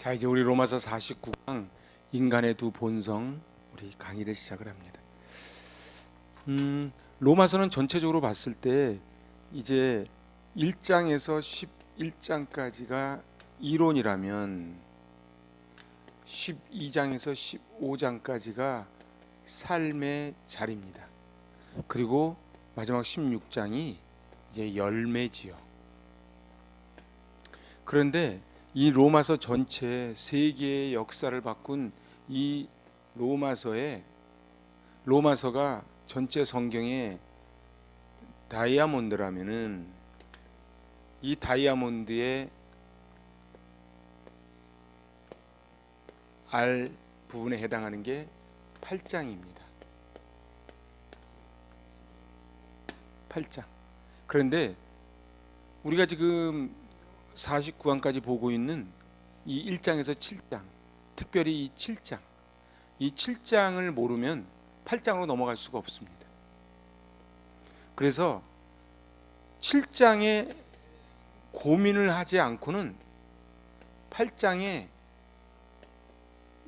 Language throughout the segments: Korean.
자, 이제 우리 로마서 49강 인간의 두 본성 우리 강의를 시작을 합니다. 로마서는 전체적으로 봤을 때 이제 1장에서 11장까지가 이론이라면 12장에서 15장까지가 삶의 자리입니다. 그리고 마지막 16장이 이제 열매지요. 그런데 이 로마서 전체 세계의 역사를 바꾼 이 로마서가 전체 성경의 다이아몬드라면은 이 다이아몬드의 알 부분에 해당하는 게 8장입니다. 8장. 그런데 우리가 지금 49강까지 보고 있는 이 1장에서 7장, 특별히 이 7장, 이 7장을 모르면 8장으로 넘어갈 수가 없습니다. 그래서 7장에 고민을 하지 않고는 8장에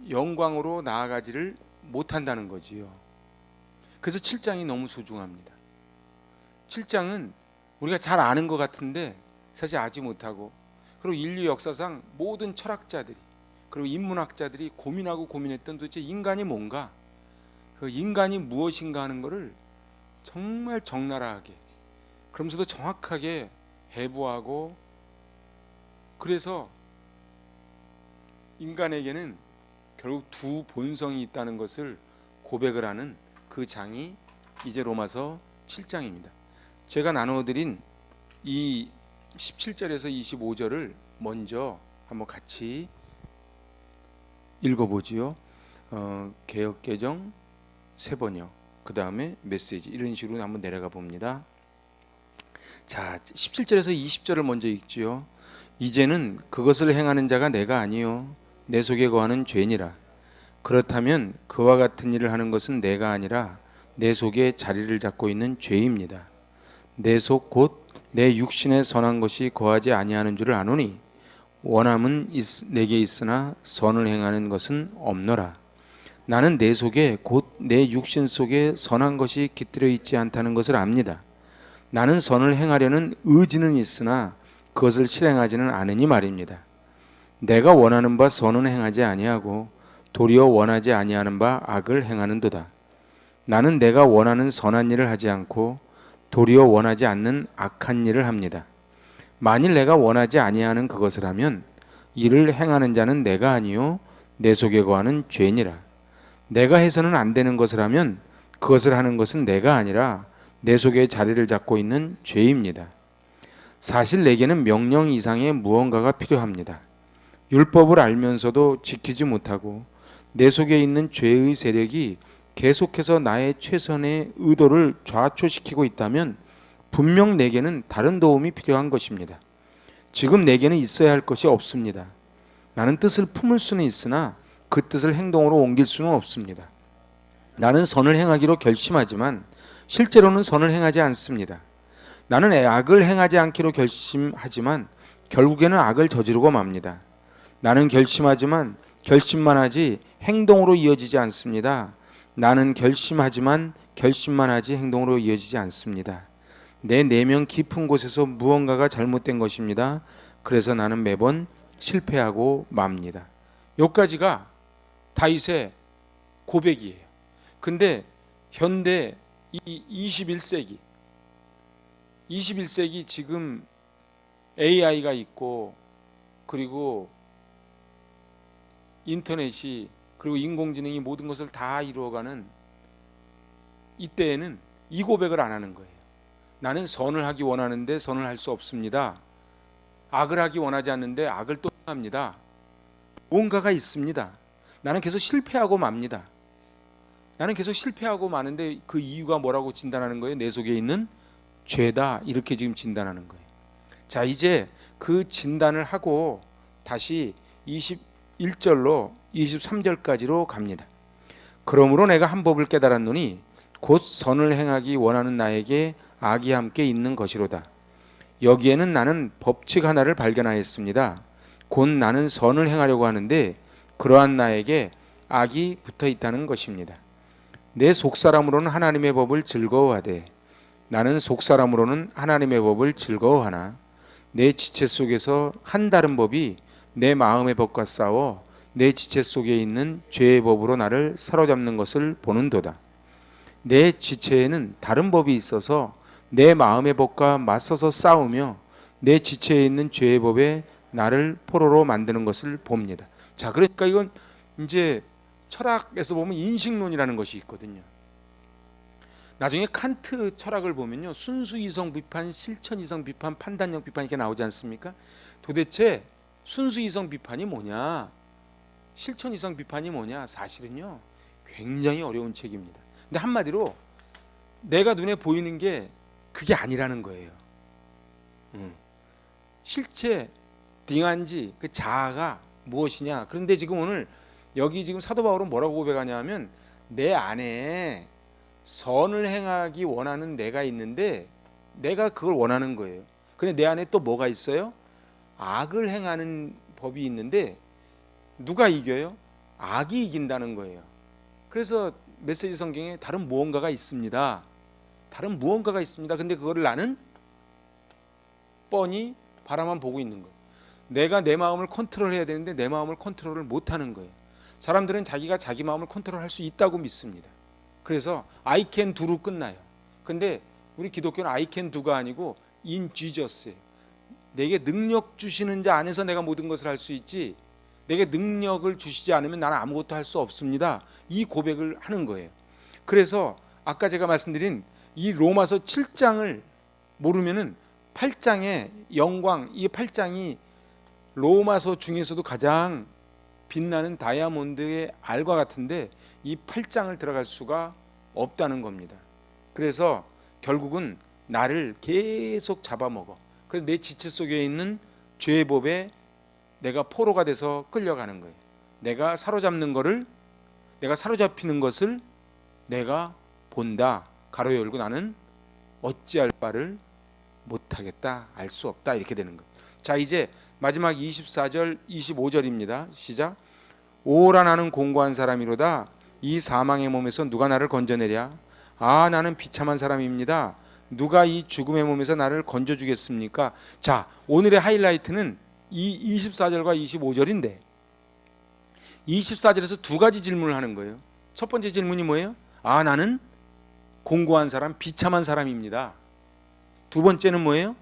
영광으로 나아가지를 못한다는 거지요. 그래서 7장이 너무 소중합니다. 7장은 우리가 잘 아는 것 같은데 사실 알지 못하고, 그리고 인류 역사상 모든 철학자들이 그리고 인문학자들이 고민하고 고민했던 도대체 인간이 뭔가, 그 인간이 무엇인가 하는 것을 정말 적나라하게 그러면서도 정확하게 해부하고, 그래서 인간에게는 결국 두 본성이 있다는 것을 고백을 하는 그 장이 이제 로마서 7장입니다. 제가 나눠드린 이 17절에서 25절을 먼저 한번 같이 읽어보지요. 개역개정, 세번역, 그 다음에 메시지, 이런 식으로 한번 내려가 봅니다. 자, 17절에서 20절을 먼저 읽지요. 이제는 그것을 행하는 자가 내가 아니요 내 속에 거하는 죄니라. 그렇다면 그와 같은 일을 하는 것은 내가 아니라 내 속에 자리를 잡고 있는 죄입니다. 내 속 곧 내 육신에 선한 것이 거하지 아니하는 줄을 아노니 원함은 내게 있으나 선을 행하는 것은 없노라. 나는 내 속에 곧 내 육신 속에 선한 것이 깃들어 있지 않다는 것을 압니다. 나는 선을 행하려는 의지는 있으나 그것을 실행하지는 않으니 말입니다. 내가 원하는 바 선은 행하지 아니하고 도리어 원하지 아니하는 바 악을 행하는도다. 나는 내가 원하는 선한 일을 하지 않고 도리어 원하지 않는 악한 일을 합니다. 만일 내가 원하지 아니하는 그것을 하면 이를 행하는 자는 내가 아니요 내 속에 거하는 죄니라. 내가 해서는 안 되는 것을 하면 그것을 하는 것은 내가 아니라 내 속에 자리를 잡고 있는 죄입니다. 사실 내게는 명령 이상의 무언가가 필요합니다. 율법을 알면서도 지키지 못하고 내 속에 있는 죄의 세력이 계속해서 나의 최선의 의도를 좌초시키고 있다면 분명 내게는 다른 도움이 필요한 것입니다. 지금 내게는 있어야 할 것이 없습니다. 나는 뜻을 품을 수는 있으나 그 뜻을 행동으로 옮길 수는 없습니다. 나는 선을 행하기로 결심하지만 실제로는 선을 행하지 않습니다. 나는 악을 행하지 않기로 결심하지만 결국에는 악을 저지르고 맙니다. 나는 결심하지만 결심만 하지 행동으로 이어지지 않습니다. 나는 결심하지만 결심만 하지 행동으로 이어지지 않습니다. 내 내면 깊은 곳에서 무언가가 잘못된 것입니다. 그래서 나는 매번 실패하고 맙니다. 여기까지가 다윗의 고백이에요. 근데 현대 이 21세기 지금 AI가 있고, 그리고 인터넷이, 그리고 인공지능이 모든 것을 다 이루어가는 이때에는 이 고백을 안 하는 거예요. 나는 선을 하기 원하는데 선을 할 수 없습니다. 악을 하기 원하지 않는데 악을 또 합니다. 뭔가가 있습니다. 나는 계속 실패하고 맙니다. 나는 계속 실패하고 마는데 그 이유가 뭐라고 진단하는 거예요? 내 속에 있는 죄다, 이렇게 지금 진단하는 거예요. 자, 이제 그 진단을 하고 다시 21절로 23절까지로 갑니다. 그러므로 내가 한 법을 깨달았노니 곧 선을 행하기 원하는 나에게 악이 함께 있는 것이로다. 여기에는 나는 법칙 하나를 발견하였습니다. 곧 나는 선을 행하려고 하는데 그러한 나에게 악이 붙어 있다는 것입니다. 내 속사람으로는 하나님의 법을 즐거워하되 나는 속사람으로는 하나님의 법을 즐거워하나 내 지체 속에서 한 다른 법이 내 마음의 법과 싸워 내 지체 속에 있는 죄의 법으로 나를 사로잡는 것을 보는도다. 내 지체에는 다른 법이 있어서 내 마음의 법과 맞서서 싸우며 내 지체에 있는 죄의 법에 나를 포로로 만드는 것을 봅니다. 자, 그러니까 이건 이제 철학에서 보면 인식론이라는 것이 있거든요. 나중에 칸트 철학을 보면요, 순수 이성 비판, 실천 이성 비판, 판단력 비판 이렇게 나오지 않습니까? 도대체 순수 이성 비판이 뭐냐, 실천 이성 비판이 뭐냐, 사실은요 굉장히 어려운 책입니다. 근데 한마디로 내가 눈에 보이는 게 그게 아니라는 거예요. 실체 딩한지 그 자아가 무엇이냐. 그런데 지금 오늘 여기 지금 사도 바울은 뭐라고 고백하냐면 내 안에 선을 행하기 원하는 내가 있는데 내가 그걸 원하는 거예요. 근데 내 안에 또 뭐가 있어요? 악을 행하는 법이 있는데 누가 이겨요? 악이 이긴다는 거예요. 그래서 메시지 성경에 다른 무언가가 있습니다. 다른 무언가가 있습니다. 근데 그거를 나는 뻔히 바라만 보고 있는 거예요. 내가 내 마음을 컨트롤해야 되는데 내 마음을 컨트롤을 못하는 거예요. 사람들은 자기가 자기 마음을 컨트롤할 수 있다고 믿습니다. 그래서 I can do로 끝나요. 근데 우리 기독교는 I can do가 아니고 in Jesus예요. 내게 능력 주시는 자 안에서 내가 모든 것을 할 수 있지, 내게 능력을 주시지 않으면 나는 아무것도 할 수 없습니다. 이 고백을 하는 거예요. 그래서 아까 제가 말씀드린 이 로마서 7장을 모르면은 8장의 영광, 이 8장이 로마서 중에서도 가장 빛나는 다이아몬드의 알과 같은데 이 8장을 들어갈 수가 없다는 겁니다. 그래서 결국은 나를 계속 잡아먹어. 그래서 내 지체 속에 있는 죄의 법에 내가 포로가 돼서 끌려가는 거예요. 내가 사로잡는 거를, 내가 사로잡히는 것을 내가 본다. 가로 열고 나는 어찌할 바를 못하겠다. 알 수 없다. 이렇게 되는 거예요. 자, 이제 마지막 24절 25절입니다. 시작. 오라 나는 공고한 사람이로다. 이 사망의 몸에서 누가 나를 건져내랴. 아, 나는 비참한 사람입니다. 누가 이 죽음의 몸에서 나를 건져주겠습니까? 자, 오늘의 하이라이트는 이 24절과 25절인데 24절에서 두 가지 질문을 하는 거예요. 첫 번째 질문이 뭐예요? 아, 나는 공고한 사람, 비참한 사람입니다. 두 번째는 뭐예요?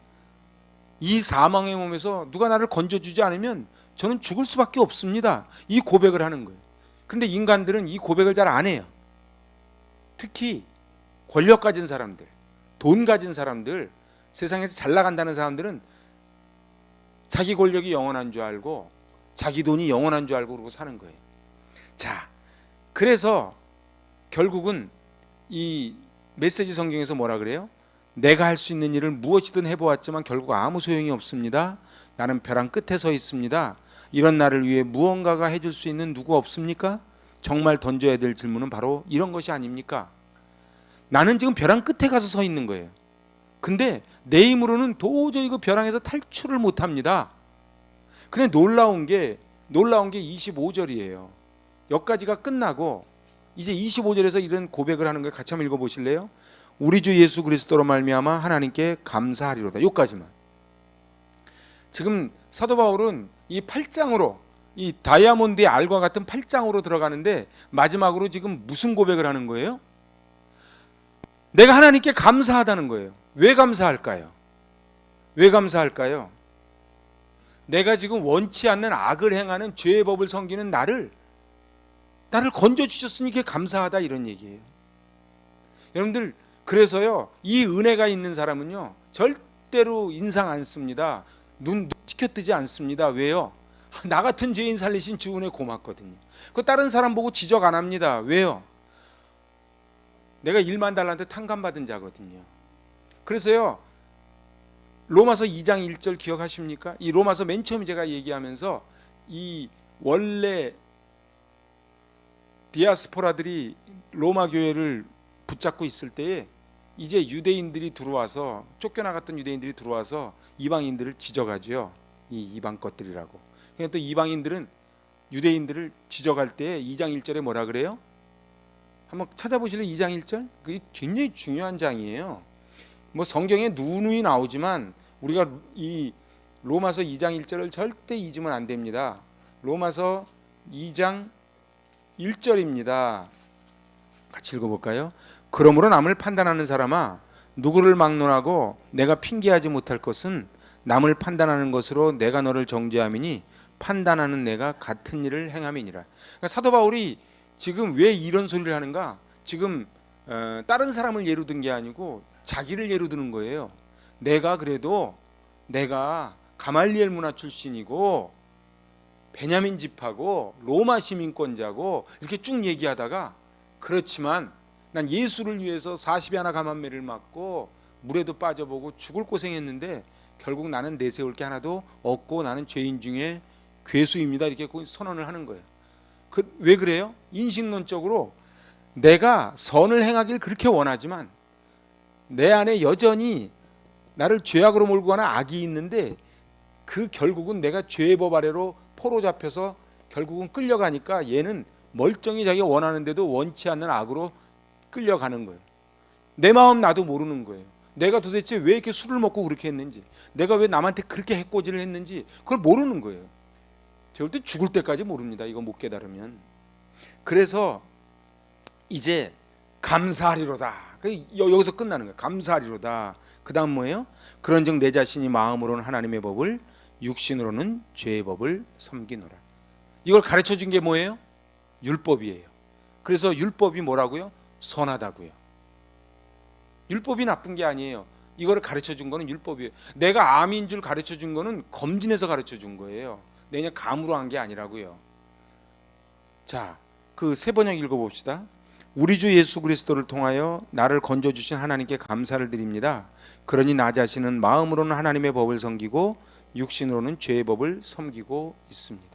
이 사망의 몸에서 누가 나를 건져주지 않으면 저는 죽을 수밖에 없습니다. 이 고백을 하는 거예요. 근데 인간들은 이 고백을 잘 안 해요. 특히 권력 가진 사람들, 돈 가진 사람들, 세상에서 잘 나간다는 사람들은 자기 권력이 영원한 줄 알고 자기 돈이 영원한 줄 알고 그러고 사는 거예요. 자, 그래서 결국은 이 메시지 성경에서 뭐라 그래요? 내가 할 수 있는 일을 무엇이든 해보았지만 결국 아무 소용이 없습니다. 나는 벼랑 끝에 서 있습니다. 이런 나를 위해 무언가가 해줄 수 있는 누구 없습니까? 정말 던져야 될 질문은 바로 이런 것이 아닙니까? 나는 지금 벼랑 끝에 가서 서 있는 거예요. 근데 내 힘으로는 도저히 그 벼랑에서 탈출을 못합니다. 근데 놀라운 게 25절이에요. 여기까지가 끝나고 이제 25절에서 이런 고백을 하는 거예요. 같이 한번 읽어보실래요? 우리 주 예수 그리스도로 말미암아 하나님께 감사하리로다. 여기까지만. 지금 사도 바울은 이 8장으로, 이 다이아몬드의 알과 같은 8장으로 들어가는데 마지막으로 지금 무슨 고백을 하는 거예요? 내가 하나님께 감사하다는 거예요. 왜 감사할까요? 왜 감사할까요? 내가 지금 원치 않는 악을 행하는 죄의 법을 섬기는 나를 건져주셨으니 그게 감사하다, 이런 얘기예요. 여러분들, 그래서요, 이 은혜가 있는 사람은요 절대로 인상 안 씁니다. 눈 치켜 뜨지 않습니다. 왜요? 나 같은 죄인 살리신 주 은혜 고맙거든요. 그 다른 사람 보고 지적 안 합니다. 왜요? 내가 1만 달란트 탕감받은 자거든요. 그래서요, 로마서 2장 1절 기억하십니까? 이 로마서 맨 처음 제가 얘기하면서 이 원래 디아스포라들이 로마 교회를 붙잡고 있을 때에 이제 유대인들이 들어와서, 쫓겨나갔던 유대인들이 들어와서 이방인들을 지적하죠. 이 이방 것들이라고. 그냥 또 이방인들은 유대인들을 지적할 때 2장 1절에 뭐라 그래요? 한번 찾아보실래요? 2장 1절? 그게 굉장히 중요한 장이에요. 뭐 성경에 누누이 나오지만 우리가 이 로마서 2장 1절을 절대 잊으면 안 됩니다. 로마서 2장 1절입니다. 같이 읽어볼까요? 그러므로 남을 판단하는 사람아, 누구를 막론하고 내가 핑계하지 못할 것은 남을 판단하는 것으로 내가 너를 정죄함이니 판단하는 내가 같은 일을 행함이니라. 그러니까 사도 바울이 지금 왜 이런 소리를 하는가? 지금 다른 사람을 예로 든 게 아니고 자기를 예로 드는 거예요. 내가 그래도 내가 가말리엘 문화 출신이고 베냐민 집하고 로마 시민권자고 이렇게 쭉 얘기하다가 그렇지만 난 예수를 위해서 40이 하나 감한매를 맞고 물에도 빠져보고 죽을 고생했는데 결국 나는 내세울 게 하나도 없고 나는 죄인 중에 괴수입니다. 이렇게 선언을 하는 거예요. 왜 그래요? 인식론적으로 내가 선을 행하길 그렇게 원하지만 내 안에 여전히 나를 죄악으로 몰고 가는 악이 있는데 그 결국은 내가 죄의 법 아래로 포로 잡혀서 결국은 끌려가니까 얘는 멀쩡히 자기가 원하는데도 원치 않는 악으로 끌려가는 거예요. 내 마음 나도 모르는 거예요. 내가 도대체 왜 이렇게 술을 먹고 그렇게 했는지, 내가 왜 남한테 그렇게 해코지를 했는지 그걸 모르는 거예요. 절대 죽을 때까지 모릅니다. 이거 못 깨달으면. 그래서 이제 감사하리로다. 여기서 끝나는 거예요. 감사하리로다. 그 다음 뭐예요? 그런즉 내 자신이 마음으로는 하나님의 법을, 육신으로는 죄의 법을 섬기노라. 이걸 가르쳐 준 게 뭐예요? 율법이에요. 그래서 율법이 뭐라고요? 선하다고요. 율법이 나쁜 게 아니에요. 이거를 가르쳐 준 거는 율법이에요. 내가 암인 줄 가르쳐 준 거는 검진해서 가르쳐 준 거예요. 내가 감으로 한 게 아니라고요. 자, 그 세 번역 읽어봅시다. 우리 주 예수 그리스도를 통하여 나를 건져주신 하나님께 감사를 드립니다. 그러니 나 자신은 마음으로는 하나님의 법을 섬기고 육신으로는 죄의 법을 섬기고 있습니다.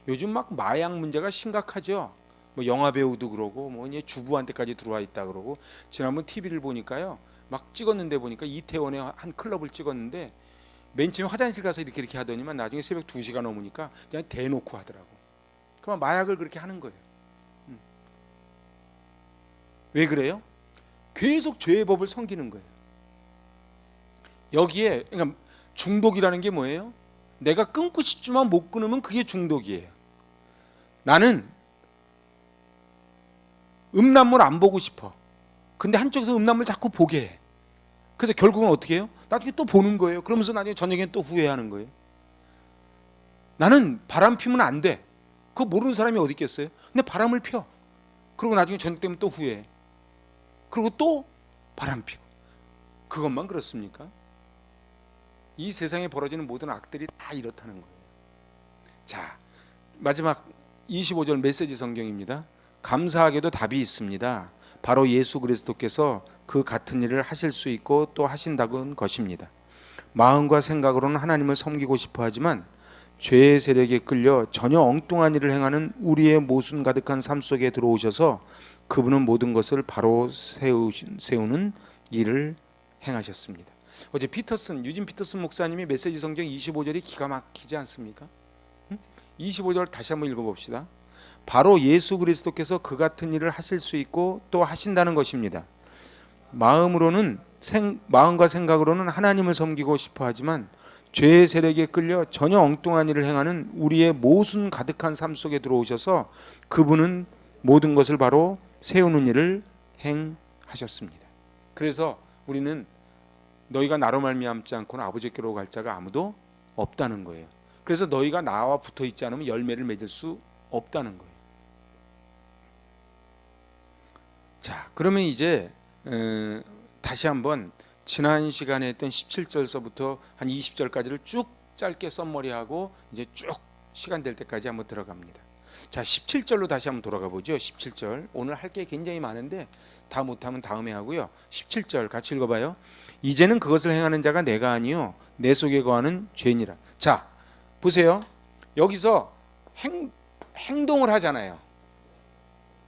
요즘 막 마약 문제가 심각하죠. 뭐 영화 배우도 그러고 뭐 이제 주부한테까지 들어와 있다 그러고, 지난번 TV를 보니까요, 막 찍었는데 보니까 이태원의 한 클럽을 찍었는데 맨 처음에 화장실 가서 이렇게 하더니만 나중에 새벽 2시가 넘으니까 그냥 대놓고 하더라고. 그만 마약을 그렇게 하는 거예요. 왜 그래요? 계속 죄의 법을 섬기는 거예요. 여기에 그러니까 중독이라는 게 뭐예요? 내가 끊고 싶지만 못 끊으면 그게 중독이에요. 나는 음란물 안 보고 싶어. 근데 한쪽에서 음란물 자꾸 보게 해. 그래서 결국은 어떻게 해요? 나중에 또 보는 거예요. 그러면서 나중에 저녁에 또 후회하는 거예요. 나는 바람 피면 안 돼. 그거 모르는 사람이 어디 있겠어요? 근데 바람을 펴. 그리고 나중에 저녁 되면 또 후회해. 그리고 또 바람 피고. 그것만 그렇습니까? 이 세상에 벌어지는 모든 악들이 다 이렇다는 거예요. 자, 마지막 25절 메시지 성경입니다. 감사하게도 답이 있습니다. 바로 예수 그리스도께서 그 같은 일을 하실 수 있고 또 하신다는 것입니다. 마음과 생각으로는 하나님을 섬기고 싶어 하지만 죄의 세력에 끌려 전혀 엉뚱한 일을 행하는 우리의 모순 가득한 삶 속에 들어오셔서 그분은 모든 것을 바로 세우는 일을 행하셨습니다. 어제 유진 피터슨 목사님이 메시지 성경 25절이 기가 막히지 않습니까? 25절 다시 한번 읽어봅시다. 바로 예수 그리스도께서 그 같은 일을 하실 수 있고 또 하신다는 것입니다. 마음과 생각으로는 하나님을 섬기고 싶어 하지만 죄의 세력에 끌려 전혀 엉뚱한 일을 행하는 우리의 모순 가득한 삶 속에 들어오셔서 그분은 모든 것을 바로 세우는 일을 행하셨습니다. 그래서 우리는 너희가 나로 말미암지 않고는 아버지께로 갈 자가 아무도 없다는 거예요. 그래서 너희가 나와 붙어 있지 않으면 열매를 맺을 수 없다는 거예요. 자, 그러면 이제 다시 한번 지난 시간에 했던 17절서부터 한 20절까지를 쭉 짧게 썸머리하고 이제 쭉 시간 될 때까지 한번 들어갑니다. 자, 17절로 다시 한번 돌아가 보죠. 17절. 오늘 할 게 굉장히 많은데 다 못하면 다음에 하고요. 17절 같이 읽어봐요. 이제는 그것을 행하는 자가 내가 아니요 내 속에 거하는 죄니라. 자, 보세요. 여기서 행동을 하잖아요.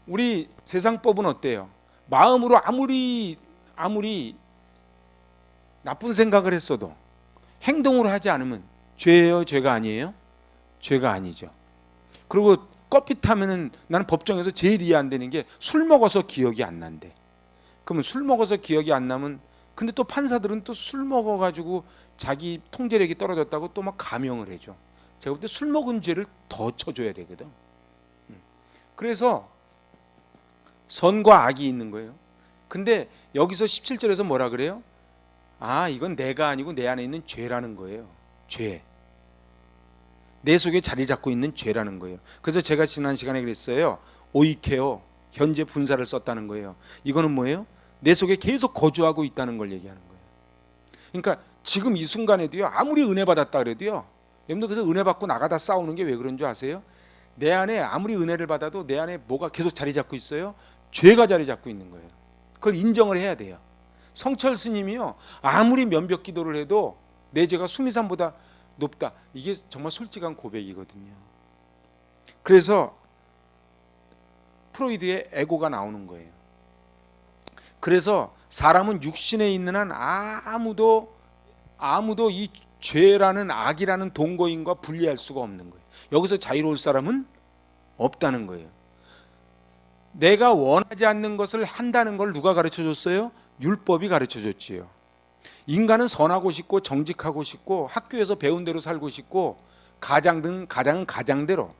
우리 세상법은 어때요? 마음으로 아무리 나쁜 생각을 했어도 행동으로 하지 않으면 죄예요, 죄가 아니에요? 죄가 아니죠. 그리고 껍핏하면은 나는 법정에서 제일 이해 안 되는 게 술 먹어서 기억이 안 난대. 그러면 술 먹어서 기억이 안 나면 근데 또 판사들은 또 술 먹어가지고 자기 통제력이 떨어졌다고 또 막 감형을 해줘. 제가 볼 때 술 먹은 죄를 더 쳐줘야 되거든. 그래서 선과 악이 있는 거예요. 근데 여기서 17절에서 뭐라 그래요? 아, 이건 내가 아니고 내 안에 있는 죄라는 거예요. 죄. 내 속에 자리 잡고 있는 죄라는 거예요. 그래서 제가 지난 시간에 그랬어요. 오이케오, 현재 분사를 썼다는 거예요. 이거는 뭐예요? 내 속에 계속 거주하고 있다는 걸 얘기하는 거예요. 그러니까 지금 이 순간에도요, 아무리 은혜 받았다 그래도요, 여러분들 그래서 은혜 받고 나가다 싸우는 게 왜 그런 줄 아세요? 내 안에 아무리 은혜를 받아도 내 안에 뭐가 계속 자리 잡고 있어요? 죄가 자리 잡고 있는 거예요. 그걸 인정을 해야 돼요. 성철 스님이요, 아무리 면벽 기도를 해도 내 죄가 수미산보다 높다. 이게 정말 솔직한 고백이거든요. 그래서 프로이드의 에고가 나오는 거예요. 그래서 사람은 육신에 있는 한 아무도 이 죄라는 악이라는 동거인과 분리할 수가 없는 거예요. 여기서 자유로울 사람은 없다는 거예요. 내가 원하지 않는 것을 한다는 걸 누가 가르쳐 줬어요? 율법이 가르쳐 줬지요. 인간은 선하고 싶고 정직하고 싶고 학교에서 배운 대로 살고 싶고 가장은 가장대로,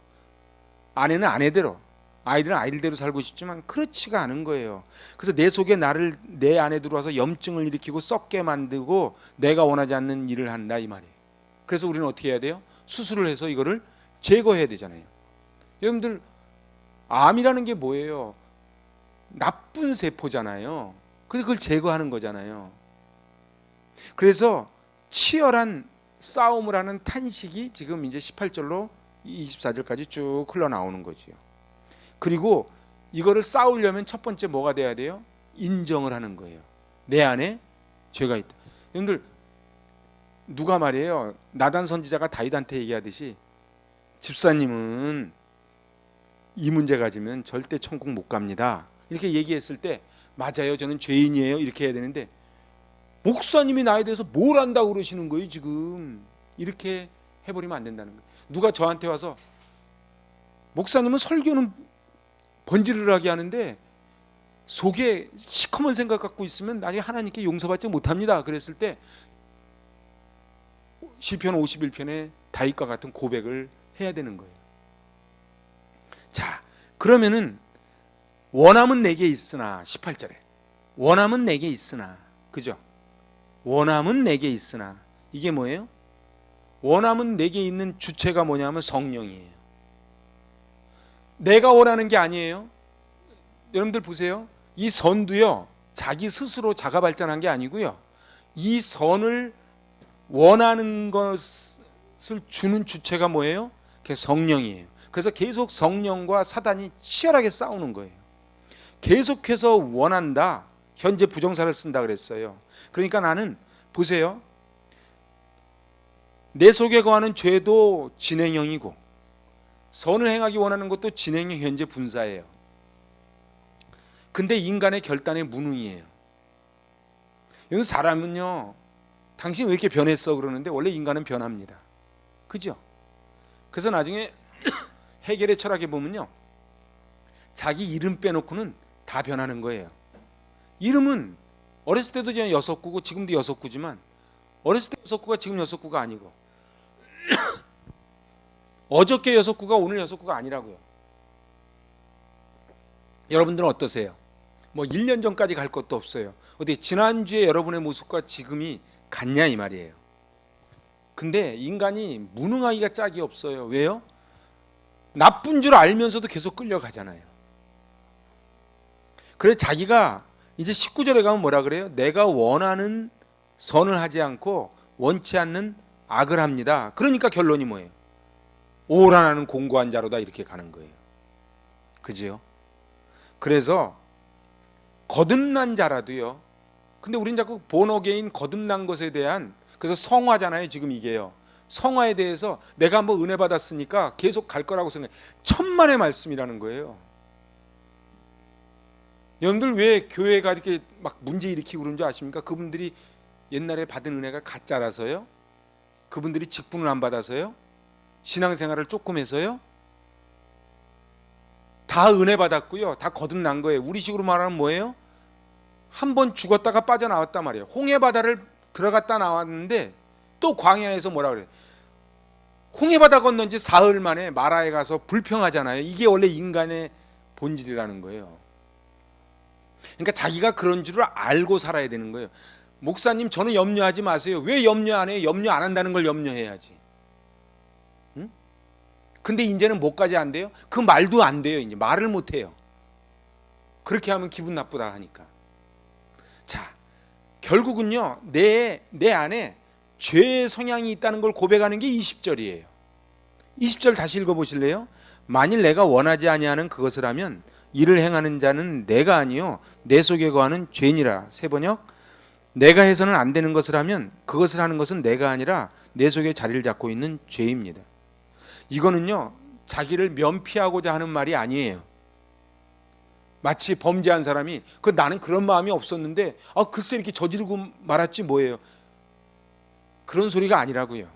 아내는 아내대로, 아이들은 아이들대로 살고 싶지만 그렇지가 않은 거예요. 그래서 내 속에 내 안에 들어와서 염증을 일으키고 썩게 만들고 내가 원하지 않는 일을 한다 이 말이에요. 그래서 우리는 어떻게 해야 돼요? 수술을 해서 이거를 제거해야 되잖아요. 여러분들 암이라는 게 뭐예요? 나쁜 세포잖아요. 그래서 그걸 제거하는 거잖아요. 그래서 치열한 싸움을 하는 탄식이 지금 이제 18절로 24절까지 쭉 흘러나오는 거지요. 그리고 이거를 싸우려면 첫 번째 뭐가 돼야 돼요? 인정을 하는 거예요. 내 안에 죄가 있다. 여러분들 누가 말이에요? 나단 선지자가 다윗한테 얘기하듯이 집사님은 이 문제 가지면 절대 천국 못 갑니다. 이렇게 얘기했을 때 맞아요, 저는 죄인이에요, 이렇게 해야 되는데 목사님이 나에 대해서 뭘 안다고 그러시는 거예요 지금. 이렇게 해버리면 안 된다는 거예요. 누가 저한테 와서 목사님은 설교는 번지르르하게 하는데 속에 시커먼 생각 갖고 있으면 나중에 하나님께 용서받지 못합니다. 그랬을 때 시편 51편에 다윗과 같은 고백을 해야 되는 거예요. 자, 그러면은 원함은 내게 있으나 18절에 원함은 내게 있으나, 그죠? 원함은 내게 있으나 이게 뭐예요? 원함은 내게 있는 주체가 뭐냐면 성령이에요. 내가 원하는 게 아니에요. 여러분들 보세요. 이 선도요, 자기 스스로 자가 발전한 게 아니고요, 이 선을 원하는 것을 주는 주체가 뭐예요? 그게 성령이에요. 그래서 계속 성령과 사단이 치열하게 싸우는 거예요. 계속해서 원한다. 현재 부정사를 쓴다 그랬어요. 그러니까 나는 보세요, 내 속에 거하는 죄도 진행형이고 선을 행하기 원하는 것도 진행형 현재 분사예요. 근데 인간의 결단의 무능이에요. 여기 사람은요, 당신 왜 이렇게 변했어 그러는데 원래 인간은 변합니다. 그죠? 그래서 나중에 해겔의 철학에 보면요, 자기 이름 빼놓고는 다 변하는 거예요. 이름은 어렸을 때도 그냥 여섯구고 지금도 여섯구지만 어렸을 때 여섯구가 지금 여섯구가 아니고 어저께 여섯구가 오늘 여섯구가 아니라고요. 여러분들은 어떠세요? 뭐 1년 전까지 갈 것도 없어요. 어디 지난주에 여러분의 모습과 지금이 같냐 이 말이에요. 근데 인간이 무능하기가 짝이 없어요. 왜요? 나쁜 줄 알면서도 계속 끌려가잖아요. 그래서 자기가 이제 19절에 가면 뭐라 그래요? 내가 원하는 선을 하지 않고 원치 않는 악을 합니다. 그러니까 결론이 뭐예요? 오라나는 공고한 자로다, 이렇게 가는 거예요. 그지요? 그래서 거듭난 자라도요, 근데 우린 자꾸 본어게인 거듭난 것에 대한, 그래서 성화잖아요 지금 이게요. 성화에 대해서 내가 한번 은혜 받았으니까 계속 갈 거라고 생각해. 천만의 말씀이라는 거예요. 여러분들 왜 교회가 이렇게 막 문제 일으키고 그런 줄 아십니까? 그분들이 옛날에 받은 은혜가 가짜라서요? 그분들이 직분을 안 받아서요? 신앙생활을 조금 해서요 다 은혜 받았고요 다 거듭난 거예요. 우리식으로 말하면 뭐예요? 한 번 죽었다가 빠져나왔단 말이에요. 홍해바다를 들어갔다 나왔는데 또 광야에서 뭐라 그래요? 홍해바다 건넌 지 사흘 만에 마라에 가서 불평하잖아요. 이게 원래 인간의 본질이라는 거예요. 그러니까 자기가 그런 줄을 알고 살아야 되는 거예요. 목사님 저는 염려하지 마세요. 왜 염려 안 해요? 염려 안 한다는 걸 염려해야지. 응? 근데 이제는 뭐까지 안 돼요? 그 말도 안 돼요. 이제 말을 못 해요. 그렇게 하면 기분 나쁘다 하니까. 자, 결국은요 내 안에 죄의 성향이 있다는 걸 고백하는 게 20절이에요. 20절 다시 읽어보실래요? 만일 내가 원하지 아니하는 그것을 하면 이를 행하는 자는 내가 아니요 내 속에 거하는 죄니라. 세 번역 내가 해서는 안 되는 것을 하면 그것을 하는 것은 내가 아니라 내 속에 자리를 잡고 있는 죄입니다. 이거는요 자기를 면피하고자 하는 말이 아니에요. 마치 범죄한 사람이 나는 그런 마음이 없었는데 글쎄 이렇게 저지르고 말았지 뭐예요. 그런 소리가 아니라고요.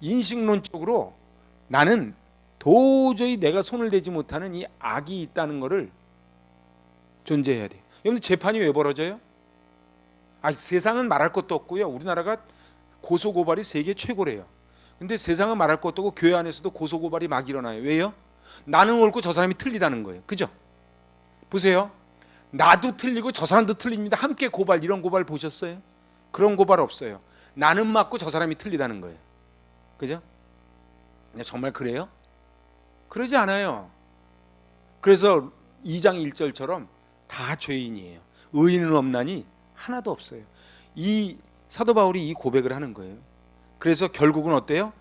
인식론적으로 나는 도저히 내가 손을 대지 못하는 이 악이 있다는 것을 존재해야 돼요. 여러분 재판이 왜 벌어져요? 세상은 말할 것도 없고요. 우리나라가 고소고발이 세계 최고래요. 근데 세상은 말할 것도 없고 교회 안에서도 고소고발이 막 일어나요. 왜요? 나는 옳고 저 사람이 틀리다는 거예요. 그죠? 보세요. 나도 틀리고 저 사람도 틀립니다. 함께 고발, 이런 고발 보셨어요? 그런 고발 없어요. 나는 맞고 저 사람이 틀리다는 거예요. 그죠? 정말 그래요? 그러지 않아요. 그래서 2장 1절처럼 다 죄인이에요. 의인은 없나니 하나도 없어요. 이 사도 바울이 이 고백을 하는 거예요. 그래서 결국은 어때요?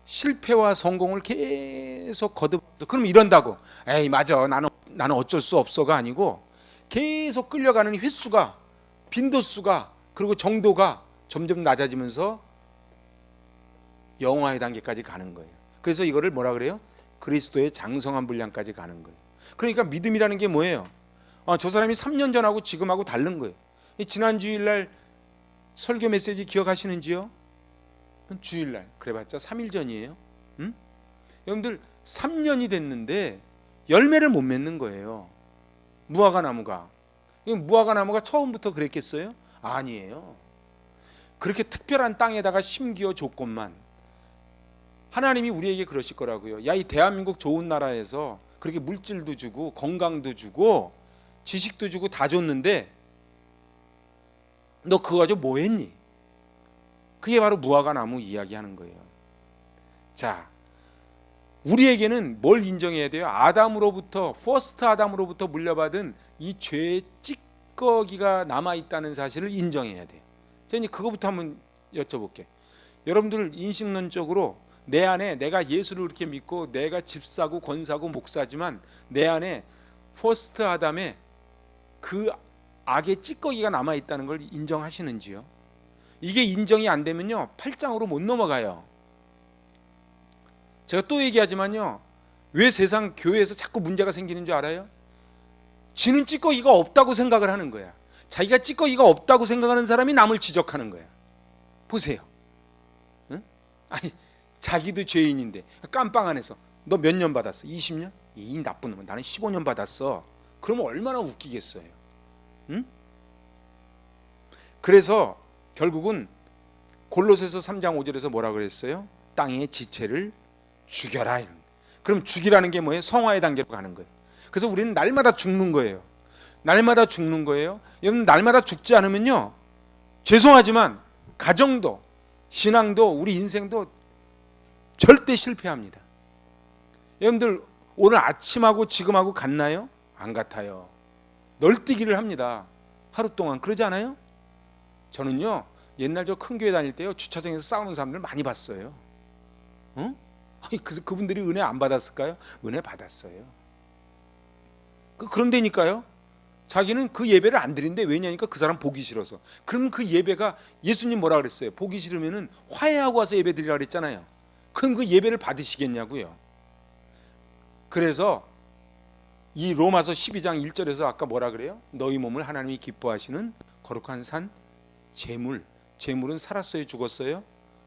실패와 성공을 계속 거듭. 그럼 이런다고 에이 맞아 나는 어쩔 수 없어가 아니고 계속 끌려가는 횟수가, 빈도수가, 그리고 정도가 점점 낮아지면서 영화의 단계까지 가는 거예요. 그래서 이거를 뭐라 그래요? 그리스도의 장성한 분량까지 가는 거예요. 그러니까 믿음이라는 게 뭐예요? 저 사람이 3년 전하고 지금하고 다른 거예요. 지난 주일날 설교 메시지 기억하시는지요? 주일날 그래봤자 3일 전이에요. 응? 여러분들 3년이 됐는데 열매를 못 맺는 거예요. 무화과 나무가 처음부터 그랬겠어요? 아니에요. 그렇게 특별한 땅에다가 심기어 줬건만 하나님이 우리에게 그러실 거라고요. 야, 이 대한민국 좋은 나라에서 그렇게 물질도 주고 건강도 주고 지식도 주고 다 줬는데 너 그거 가지고 뭐 했니? 그게 바로 무화과 나무 이야기하는 거예요. 자, 우리에게는 뭘 인정해야 돼요? 퍼스트 아담으로부터 물려받은 이 죄의 찌꺼기가 남아있다는 사실을 인정해야 돼요. 제가 이제 그거부터 한번 여쭤볼게요. 여러분들 인식론적으로 내 안에 내가 예수를 이렇게 믿고 내가 집사고 권사고 목사지만 내 안에 퍼스트 아담의 그 악의 찌꺼기가 남아있다는 걸 인정하시는지요? 이게 인정이 안 되면요 8장으로 못 넘어가요. 제가 또 얘기하지만요 왜 세상 교회에서 자꾸 문제가 생기는 줄 알아요? 지는 찌꺼기가 없다고 생각을 하는 거야. 자기가 찌꺼기가 없다고 생각하는 사람이 남을 지적하는 거야. 보세요. 응? 자기도 죄인인데 깜빵 안에서 너 몇 년 받았어? 20년? 이 나쁜 놈은 나는 15년 받았어. 그러면 얼마나 웃기겠어요. 응? 그래서 결국은 골로새서 3장 5절에서 뭐라 그랬어요? 땅의 지체를 죽여라. 그럼 죽이라는 게 뭐예요? 성화의 단계로 가는 거예요. 그래서 우리는 날마다 죽는 거예요. 날마다 죽는 거예요. 여러분 날마다 죽지 않으면요 죄송하지만 가정도 신앙도 우리 인생도 절대 실패합니다. 여러분들 오늘 아침하고 지금하고 같나요? 안 같아요. 널뛰기를 합니다. 하루 동안. 그러지 않아요? 저는요 옛날 저 큰 교회 다닐 때요 주차장에서 싸우는 사람들 많이 봤어요. 응? 그분들이 은혜 안 받았을까요? 은혜 받았어요. 그런데니까요 자기는 그 예배를 안 드린대. 왜냐니까 그 사람 보기 싫어서. 그럼 그 예배가 예수님 뭐라 그랬어요? 보기 싫으면은 화해하고 와서 예배 드리라 그랬잖아요. 그럼 그 예배를 받으시겠냐고요. 그래서 이 로마서 12장 1절에서 아까 뭐라 그래요? 너희 몸을 하나님이 기뻐하시는 거룩한 산 제물은 살았어요? 죽었어요?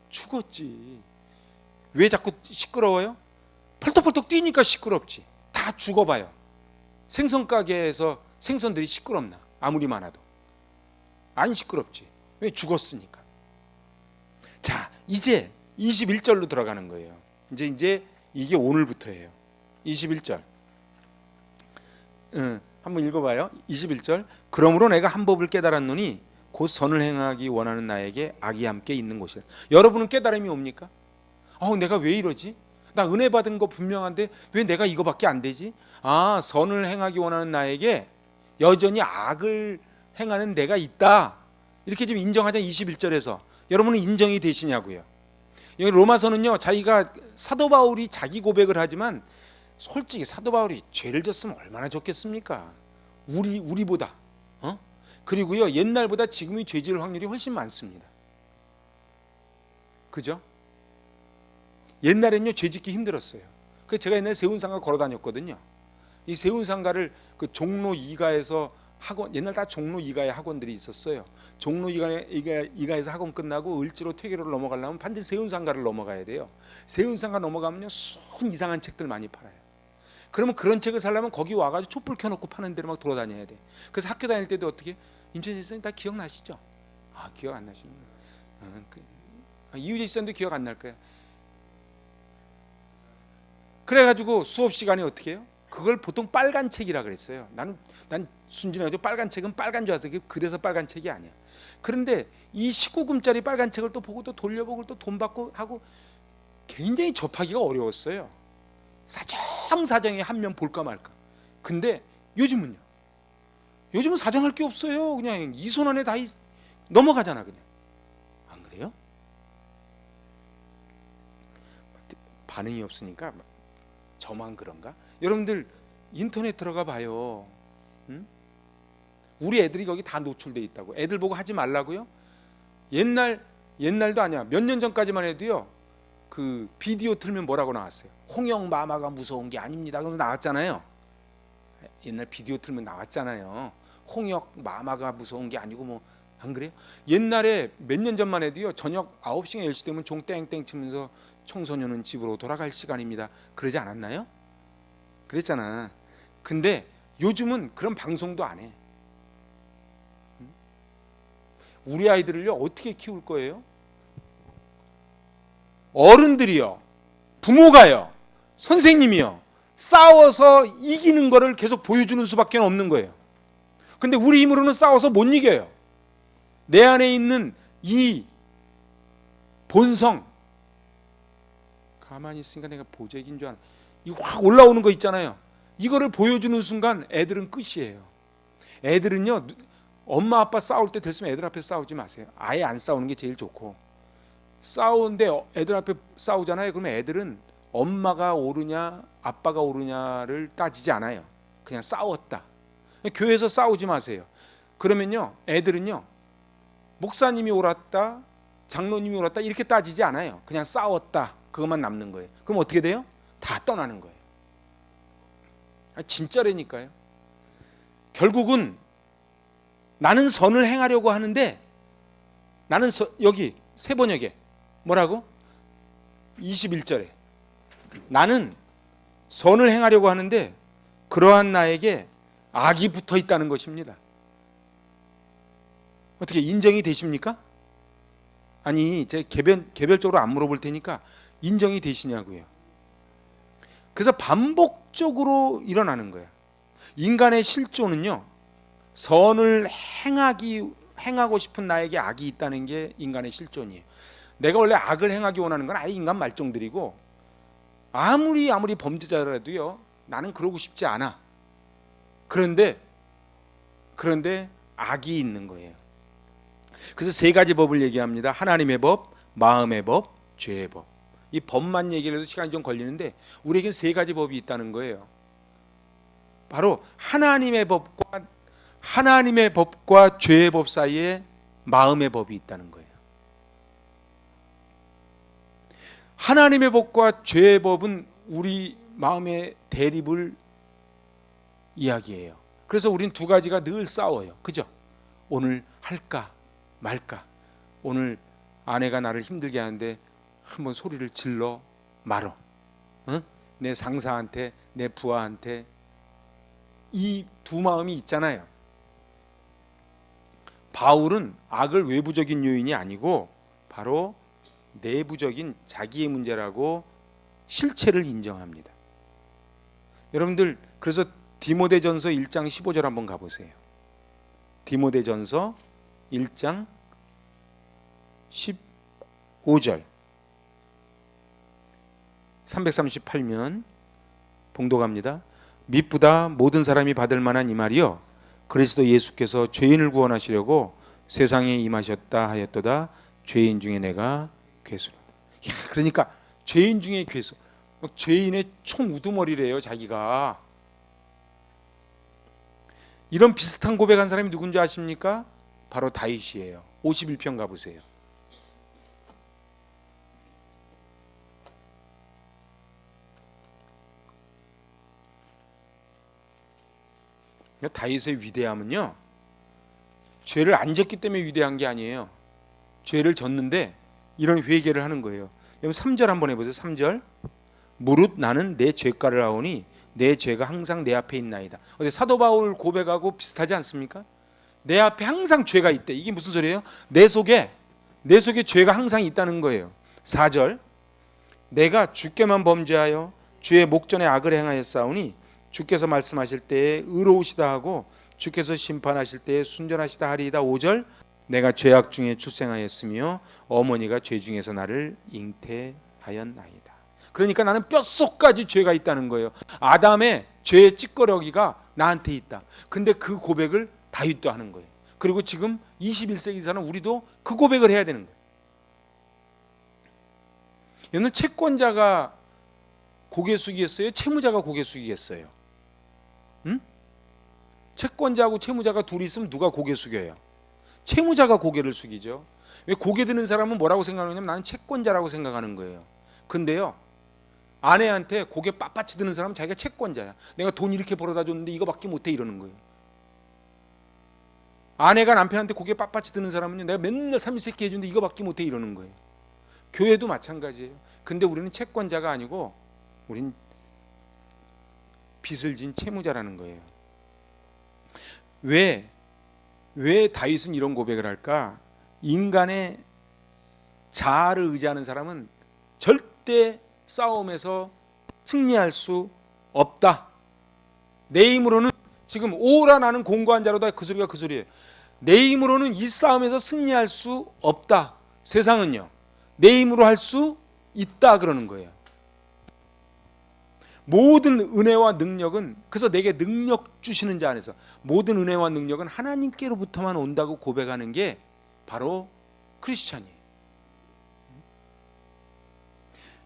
죽었지. 왜 자꾸 시끄러워요? 펄떡펄떡 뛰니까 시끄럽지. 다 죽어봐요. 생선 가게에서 생선들이 시끄럽나? 아무리 많아도 안 시끄럽지. 왜? 죽었으니까. 자, 이제 21절로 들어가는 거예요. 이제 이게 오늘부터예요. 21절. 한번 읽어봐요. 21절. 그러므로 내가 한 법을 깨달았노니 곧 선을 행하기 원하는 나에게 악이 함께 있는 곳이라. 여러분은 깨달음이 옵니까? 내가 왜 이러지? 나 은혜 받은 거 분명한데 왜 내가 이거밖에 안 되지? 선을 행하기 원하는 나에게 여전히 악을 행하는 내가 있다. 이렇게 좀 인정하자. 21절에서 여러분은 인정이 되시냐고요. 여기 로마서는요, 자기가 사도 바울이 자기 고백을 하지만 솔직히 사도 바울이 죄를 졌으면 얼마나 좋겠습니까? 우리보다. 그리고요, 옛날보다 지금이 죄 지을 확률이 훨씬 많습니다. 그죠? 옛날엔요, 죄 짓기 힘들었어요. 그래서 제가 옛날에 세운상가 걸어 다녔거든요. 이 세운상가를 그 종로 2가에서 학원, 옛날 다 종로 2가에 학원들이 있었어요. 종로 2가에서 학원 끝나고 을지로 퇴계로를 넘어가려면 반드시 세운상가를 넘어가야 돼요. 세운상가 넘어가면요, 순 이상한 책들 많이 팔아요. 그러면 그런 책을 사려면 거기 와가지고 촛불 켜놓고 파는 데를 막 돌아다녀야 돼. 그래서 학교 다닐 때도 어떻게, 임천재 선생님 다 기억나시죠? 기억 안 나시는 거예요. 이유재 선생님도 기억 안 날 거예요. 그래가지고 수업 시간에 어떻게 해요? 그걸 보통 빨간 책이라 그랬어요. 난 순진해가지고 빨간 책은 빨간 줄 알았어요. 그래서 빨간 책이 아니야. 그런데 이 19금짜리 빨간 책을 또 보고 또 돌려보고 또 돈 받고 하고 굉장히 접하기가 어려웠어요. 사정사정에 한 면 볼까 말까. 근데 요즘은 사정할 게 없어요. 그냥 이 손 안에 다 넘어가잖아. 그냥. 안 그래요? 반응이 없으니까 저만 그런가? 여러분들 인터넷 들어가 봐요. 우리 애들이 거기 다 노출돼 있다고. 애들 보고 하지 말라고요? 옛날도 아니야. 몇 년 전까지만 해도요, 그 비디오 틀면 뭐라고 나왔어요? 홍역 마마가 무서운 게 아닙니다. 그래서 나왔잖아요. 옛날 비디오 틀면 나왔잖아요. 홍역 마마가 무서운 게 아니고 뭐, 안 그래요? 옛날에 몇 년 전만 해도요, 저녁 9시나 10시 되면 종 땡땡 치면서 청소년은 집으로 돌아갈 시간입니다. 그러지 않았나요? 그랬잖아. 근데 요즘은 그런 방송도 안 해. 우리 아이들을요, 어떻게 키울 거예요? 어른들이요, 부모가요, 선생님이요, 싸워서 이기는 거를 계속 보여주는 수밖에 없는 거예요. 근데 우리 힘으로는 싸워서 못 이겨요. 내 안에 있는 이 본성, 가만히 있으니까 내가 보재기인 줄 아는 이 확 올라오는 거 있잖아요. 이거를 보여주는 순간 애들은 끝이에요. 애들은요, 엄마 아빠 싸울 때 됐으면 애들 앞에 싸우지 마세요. 아예 안 싸우는 게 제일 좋고, 싸우는데 애들 앞에 싸우잖아요. 그러면 애들은 엄마가 옳으냐 아빠가 옳으냐를 따지지 않아요. 그냥 싸웠다. 교회에서 싸우지 마세요. 그러면요, 애들은요, 목사님이 옳았다 장로님이 옳았다 이렇게 따지지 않아요. 그냥 싸웠다, 그것만 남는 거예요. 그럼 어떻게 돼요? 다 떠나는 거예요. 진짜라니까요. 결국은 나는 선을 행하려고 하는데, 나는 여기 세 번역에 뭐라고? 21절에 나는 선을 행하려고 하는데 그러한 나에게 악이 붙어 있다는 것입니다. 어떻게 인정이 되십니까? 아니, 제가 개별적으로 안 물어볼 테니까 인정이 되시냐고요. 그래서 반복적으로 일어나는 거예요. 인간의 실존은요, 선을 행하고 싶은 나에게 악이 있다는 게 인간의 실존이에요. 내가 원래 악을 행하기 원하는 건 아예 인간 말종들이고, 아무리 범죄자라도요, 나는 그러고 싶지 않아. 그런데 악이 있는 거예요. 그래서 세 가지 법을 얘기합니다. 하나님의 법, 마음의 법, 죄의 법. 이 법만 얘기를 해도 시간이 좀 걸리는데 우리에겐 세 가지 법이 있다는 거예요. 바로 하나님의 법과 죄의 법 사이에 마음의 법이 있다는 거예요. 하나님의 법과 죄의 법은 우리 마음의 대립을 이야기해요. 그래서 우린 두 가지가 늘 싸워요. 그죠? 오늘 할까 말까. 오늘 아내가 나를 힘들게 하는데 한번 소리를 질러 말어. 어? 내 상사한테, 내 부하한테. 이 두 마음이 있잖아요. 바울은 악을 외부적인 요인이 아니고 바로 내부적인 자기의 문제라고 실체를 인정합니다. 여러분들 그래서 디모데전서 1장 15절 한번 가보세요. 디모데전서 1장 15절 338면 봉독합니다. 미쁘다 모든 사람이 받을 만한 이 말이요 그리스도 예수께서 죄인을 구원하시려고 세상에 임하셨다 하였도다. 죄인 중에 내가 괴수로다. 그러니까 죄인 중에 괴수. 죄인의 총 우두머리래요 자기가. 이런 비슷한 고백한 사람이 누군지 아십니까? 바로 다윗이에요. 51편 가보세요. 다윗의 위대함은요 죄를 안 졌기 때문에 위대한 게 아니에요. 죄를 졌는데 이런 회개를 하는 거예요. 여러분 3절 한번 해보세요. 3절 무릇 나는 내 죄가를 아오니 내 죄가 항상 내 앞에 있나이다. 어디 사도 바울 고백하고 비슷하지 않습니까? 내 앞에 항상 죄가 있대. 이게 무슨 소리예요? 내 속에 죄가 항상 있다는 거예요. 4절 내가 주께만 범죄하여 주의 목전에 악을 행하였사오니 주께서 말씀하실 때에 의로우시다 하고 주께서 심판하실 때에 순전하시다 하리이다. 5절 내가 죄악 중에 출생하였으며 어머니가 죄 중에서 나를 잉태하였나이다. 그러니까 나는 뼛속까지 죄가 있다는 거예요. 아담의 죄의 찌꺼러기가 나한테 있다. 근데 그 고백을 다윗도 하는 거예요. 그리고 지금 21세기 사는 우리도 그 고백을 해야 되는 거예요. 여러분 채권자가 고개 숙이겠어요? 채무자가 고개 숙이겠어요? 응? 채권자하고 채무자가 둘이 있으면 누가 고개 숙여요? 채무자가 고개를 숙이죠. 왜 고개 드는 사람은 뭐라고 생각하냐면 나는 채권자라고 생각하는 거예요. 근데요 아내한테 고개 빳빳이 드는 사람은 자기가 채권자야. 내가 돈 이렇게 벌어다 줬는데 이거밖에 못해 이러는 거예요. 아내가 남편한테 고개 빳빳이 드는 사람은요 내가 맨날 삼시세끼 해주는데 이거밖에 못해 이러는 거예요. 교회도 마찬가지예요. 근데 우리는 채권자가 아니고 우린 빚을 진 채무자라는 거예요. 왜 다윗은 이런 고백을 할까? 인간의 자아를 의지하는 사람은 절대 싸움에서 승리할 수 없다. 내 힘으로는 지금 오라 나는 공고한 자로다 그 소리가 그 소리예요. 내 힘으로는 이 싸움에서 승리할 수 없다. 세상은요 내 힘으로 할 수 있다 그러는 거예요. 모든 은혜와 능력은 그래서 내게 능력 주시는 자 안에서 모든 은혜와 능력은 하나님께로부터만 온다고 고백하는 게 바로 크리스찬이에요.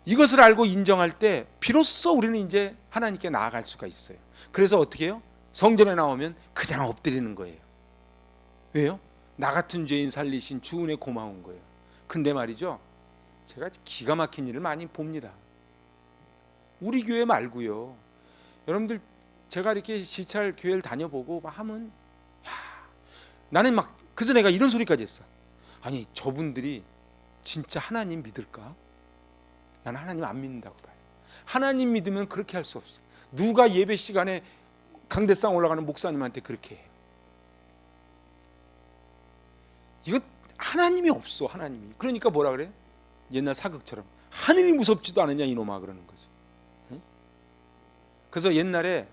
이것을 알고 인정할 때 비로소 우리는 이제 하나님께 나아갈 수가 있어요. 그래서 어떻게 해요? 성전에 나오면 그냥 엎드리는 거예요. 왜요? 나 같은 죄인 살리신 주 은혜 고마운 거예요. 근데 말이죠 제가 기가 막힌 일을 많이 봅니다. 우리 교회 말고요. 여러분들 제가 이렇게 시찰 교회를 다녀보고 막 하면 나는 막 그래서 내가 이런 소리까지 했어. 아니 저분들이 진짜 하나님 믿을까? 나는 하나님 안 믿는다고 봐요. 하나님 믿으면 그렇게 할 수 없어. 누가 예배 시간에 강대상 올라가는 목사님한테 그렇게 해요? 이거 하나님이 없어. 하나님이. 그러니까 뭐라 그래? 옛날 사극처럼 하늘이 무섭지도 않으냐 이놈아 그러는 거지. 응? 그래서 옛날에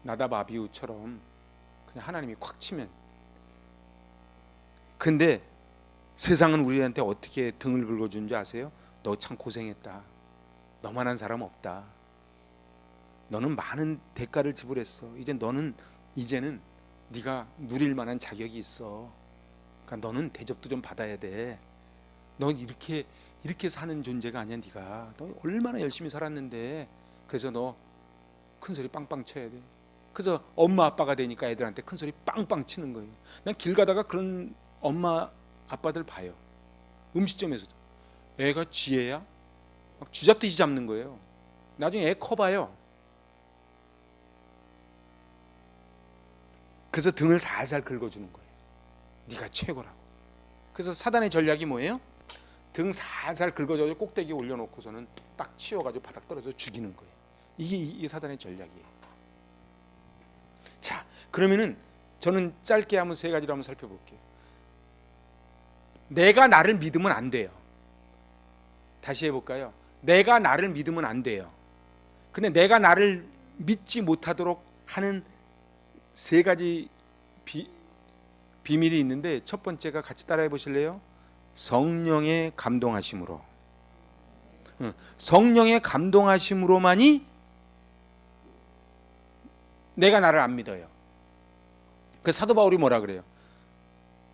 나답 아비후처럼 그냥 하나님이 콱 치면, 근데 세상은 우리한테 어떻게 등을 긁어주는지 아세요? 너 참 고생했다. 너만한 사람 없다. 너는 많은 대가를 지불했어. 이제는 네가 누릴 만한 자격이 있어. 그러니까 너는 대접도 좀 받아야 돼. 넌 이렇게 사는 존재가 아니야. 네가 너 얼마나 열심히 살았는데. 그래서 너 큰 소리 빵빵 쳐야 돼. 그래서 엄마 아빠가 되니까 애들한테 큰 소리 빵빵 치는 거예요. 난 길 가다가 그런 엄마 아빠들 봐요. 음식점에서도 애가 쥐애야? 막 쥐잡듯이 잡는 거예요. 나중에 애 커봐요. 그래서 등을 살살 긁어주는 거예요. 네가 최고라고. 그래서 사단의 전략이 뭐예요? 등 살살 긁어줘 꼭대기에 올려놓고서는 딱 치워가지고 바닥 떨어져 죽이는 거예요. 이게 사단의 전략이에요. 자, 그러면은 저는 짧게 한번 세 가지로 한번 살펴볼게요. 내가 나를 믿으면 안 돼요. 다시 해볼까요? 내가 나를 믿으면 안 돼요. 근데 내가 나를 믿지 못하도록 하는 세 가지 비밀이 있는데, 첫 번째가 같이 따라해 보실래요? 성령의 감동하심으로. 성령의 감동하심으로만이 내가 나를 안 믿어요. 그 사도 바울이 뭐라 그래요?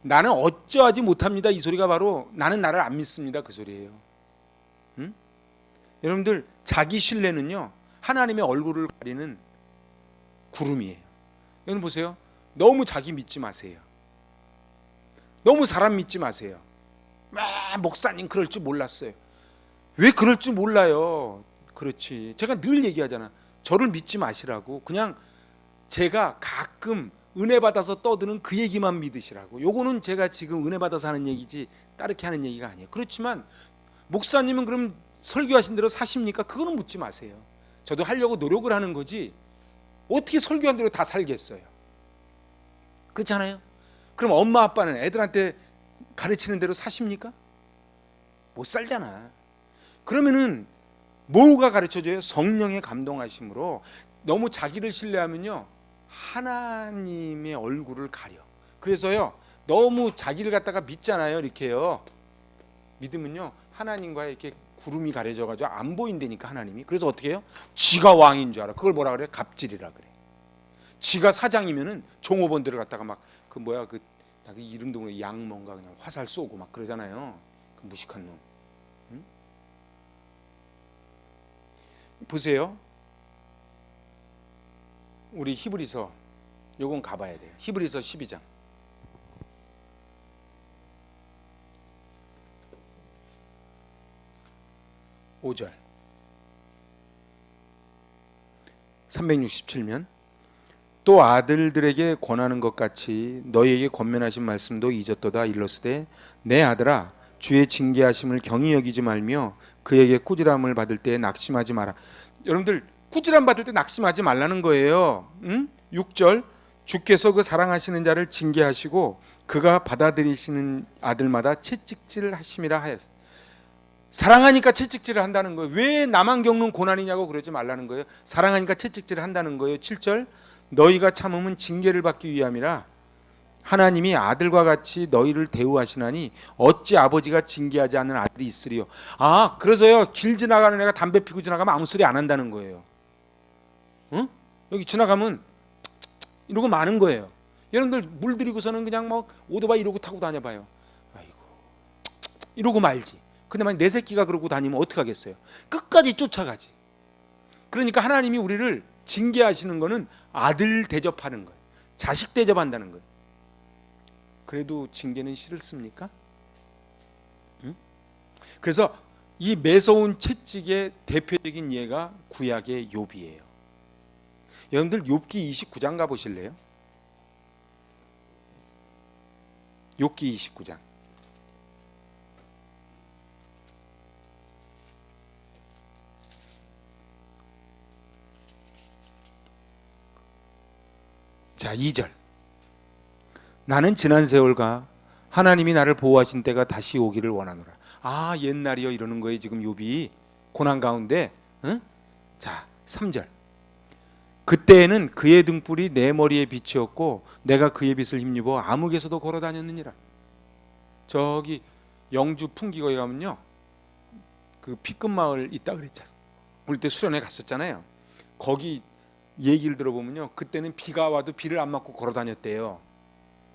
나는 어쩌하지 못합니다. 이 소리가 바로 나는 나를 안 믿습니다. 그 소리예요. 응? 여러분들, 자기 신뢰는요, 하나님의 얼굴을 가리는 구름이에요. 여러분 보세요. 너무 자기 믿지 마세요. 너무 사람 믿지 마세요. 목사님 그럴 줄 몰랐어요. 왜 그럴 줄 몰라요? 그렇지. 제가 늘 얘기하잖아. 저를 믿지 마시라고. 그냥 제가 가끔 은혜 받아서 떠드는 그 얘기만 믿으시라고. 요거는 제가 지금 은혜 받아서 하는 얘기지 따르게 하는 얘기가 아니에요. 그렇지만 목사님은 그럼 설교하신 대로 사십니까? 그거는 묻지 마세요. 저도 하려고 노력을 하는 거지 어떻게 설교한 대로 다 살겠어요? 그렇잖아요. 그럼 엄마 아빠는 애들한테 가르치는 대로 사십니까? 못 살잖아. 그러면은 뭐가 가르쳐줘요? 성령의 감동하심으로. 너무 자기를 신뢰하면요, 하나님의 얼굴을 가려. 그래서요, 너무 자기를 갖다가 믿잖아요. 이렇게요. 믿으면요, 하나님과의 이렇게 구름이 가려져가지고 안 보인다니까, 하나님이. 그래서 어떻게 해요? 지가 왕인 줄 알아. 그걸 뭐라 그래? 갑질이라 그래. 지가 사장이면은 종업원들을 갖다가 막 그 뭐야 그 이름도 모르게 양 뭔가 그냥 화살 쏘고 막 그러잖아요. 그 무식한 놈. 응? 보세요. 우리 히브리서 요건 가봐야 돼요. 히브리서 12장. (5절) 367면 또 아들들에게 권하는 것 같이 너희에게 권면하신 말씀도 잊었도다. 일러스되 내 아들아 주의 징계하심을 경히 여기지 말며 그에게 꾸지람을 받을 때 낙심하지 마라. 여러분들, 꾸지람 받을 때 낙심하지 말라는 거예요. 응? 6절 주께서 그 사랑하시는 자를 징계하시고 그가 받아들이시는 아들마다 채찍질을 하심이라 하였어. 사랑하니까 채찍질을 한다는 거예요. 왜 나만 겪는 고난이냐고 그러지 말라는 거예요. 사랑하니까 채찍질을 한다는 거예요. 7절 너희가 참음은 징계를 받기 위함이라 하나님이 아들과 같이 너희를 대우하시나니 어찌 아버지가 징계하지 않는 아들이 있으리요. 아, 그래서요, 길 지나가는 애가 담배 피고 지나가면 아무 소리 안 한다는 거예요. 응? 여기 지나가면 이러고 마는 거예요. 여러분들 물들이고서는 그냥 막 오토바이 이러고 타고 다녀봐요. 아이고 이러고 말지. 근데 만약 내 새끼가 그러고 다니면 어떡하겠어요? 끝까지 쫓아가지. 그러니까 하나님이 우리를 징계하시는 거는 아들 대접하는 거예요. 자식 대접한다는 거예요. 그래도 징계는 싫습니까? 응? 그래서 이 매서운 채찍의 대표적인 예가 구약의 욥이에요. 여러분들 욥기 29장 가보실래요? 욥기 29장. 자, 2절. 나는 지난 세월과 하나님이 나를 보호하신 때가 다시 오기를 원하노라. 아, 옛날이요 이러는 거예요. 지금 욥이 고난 가운데. 응? 자, 3절. 그때에는 그의 등불이 내 머리에 빛이었고 내가 그의 빛을 힘입어 암흑에서도 걸어 다녔느니라. 저기 영주 풍기거기 가면요, 그 B급 마을 있다 그랬잖아요. 우리 때 수련회 갔었잖아요. 거기 얘기를 들어보면요, 그때는 비가 와도 비를 안 맞고 걸어 다녔대요.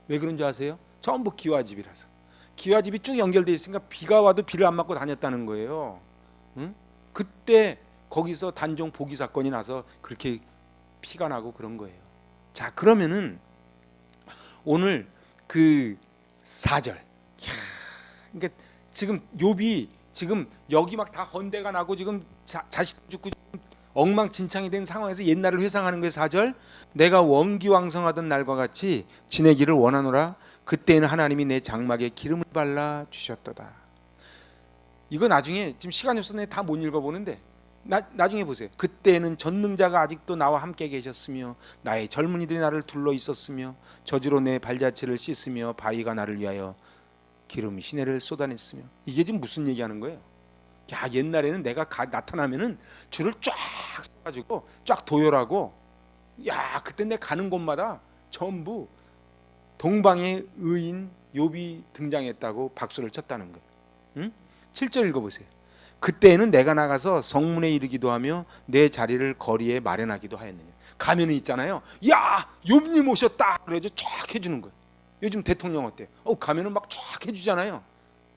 왜 그런지 아세요? 전부 기와집이라서. 기와집이 쭉 연결되어 있으니까 비가 와도 비를 안 맞고 다녔다는 거예요. 응? 그때 거기서 단종 보기 사건이 나서 그렇게 피가 나고 그런 거예요. 자, 그러면은 오늘 그 4절. 그러니까 지금 욥이 지금 여기 막 다 헌대가 나고 지금 자식 죽고 엉망진창이 된 상황에서 옛날을 회상하는 거예요. 4절. 내가 원기왕성하던 날과 같이 지내기를 원하노라. 그때는 하나님이 내 장막에 기름을 발라 주셨도다. 이거 나중에 지금 시간이 없어서 다 못 읽어보는데 나중에 보세요. 그때는 전능자가 아직도 나와 함께 계셨으며 나의 젊은이들이 나를 둘러 있었으며 저주로 내 발자취를 씻으며 바위가 나를 위하여 기름 시내를 쏟아냈으며. 이게 지금 무슨 얘기하는 거예요? 야, 옛날에는 내가 나타나면은 줄을 쫙 써가지고 쫙 도열하고, 야, 그때 내가 가는 곳마다 전부 동방의 의인 욥이 등장했다고 박수를 쳤다는 거예요. 응? 7절 읽어보세요. 그때에는 내가 나가서 성문에 이르기도 하며 내 자리를 거리에 마련하기도 하였느냐. 가면은 있잖아요. 야, 욥님 오셨다. 그래서 쫙 해주는 거예요. 요즘 대통령 어때요? 가면은 막 쫙 해주잖아요.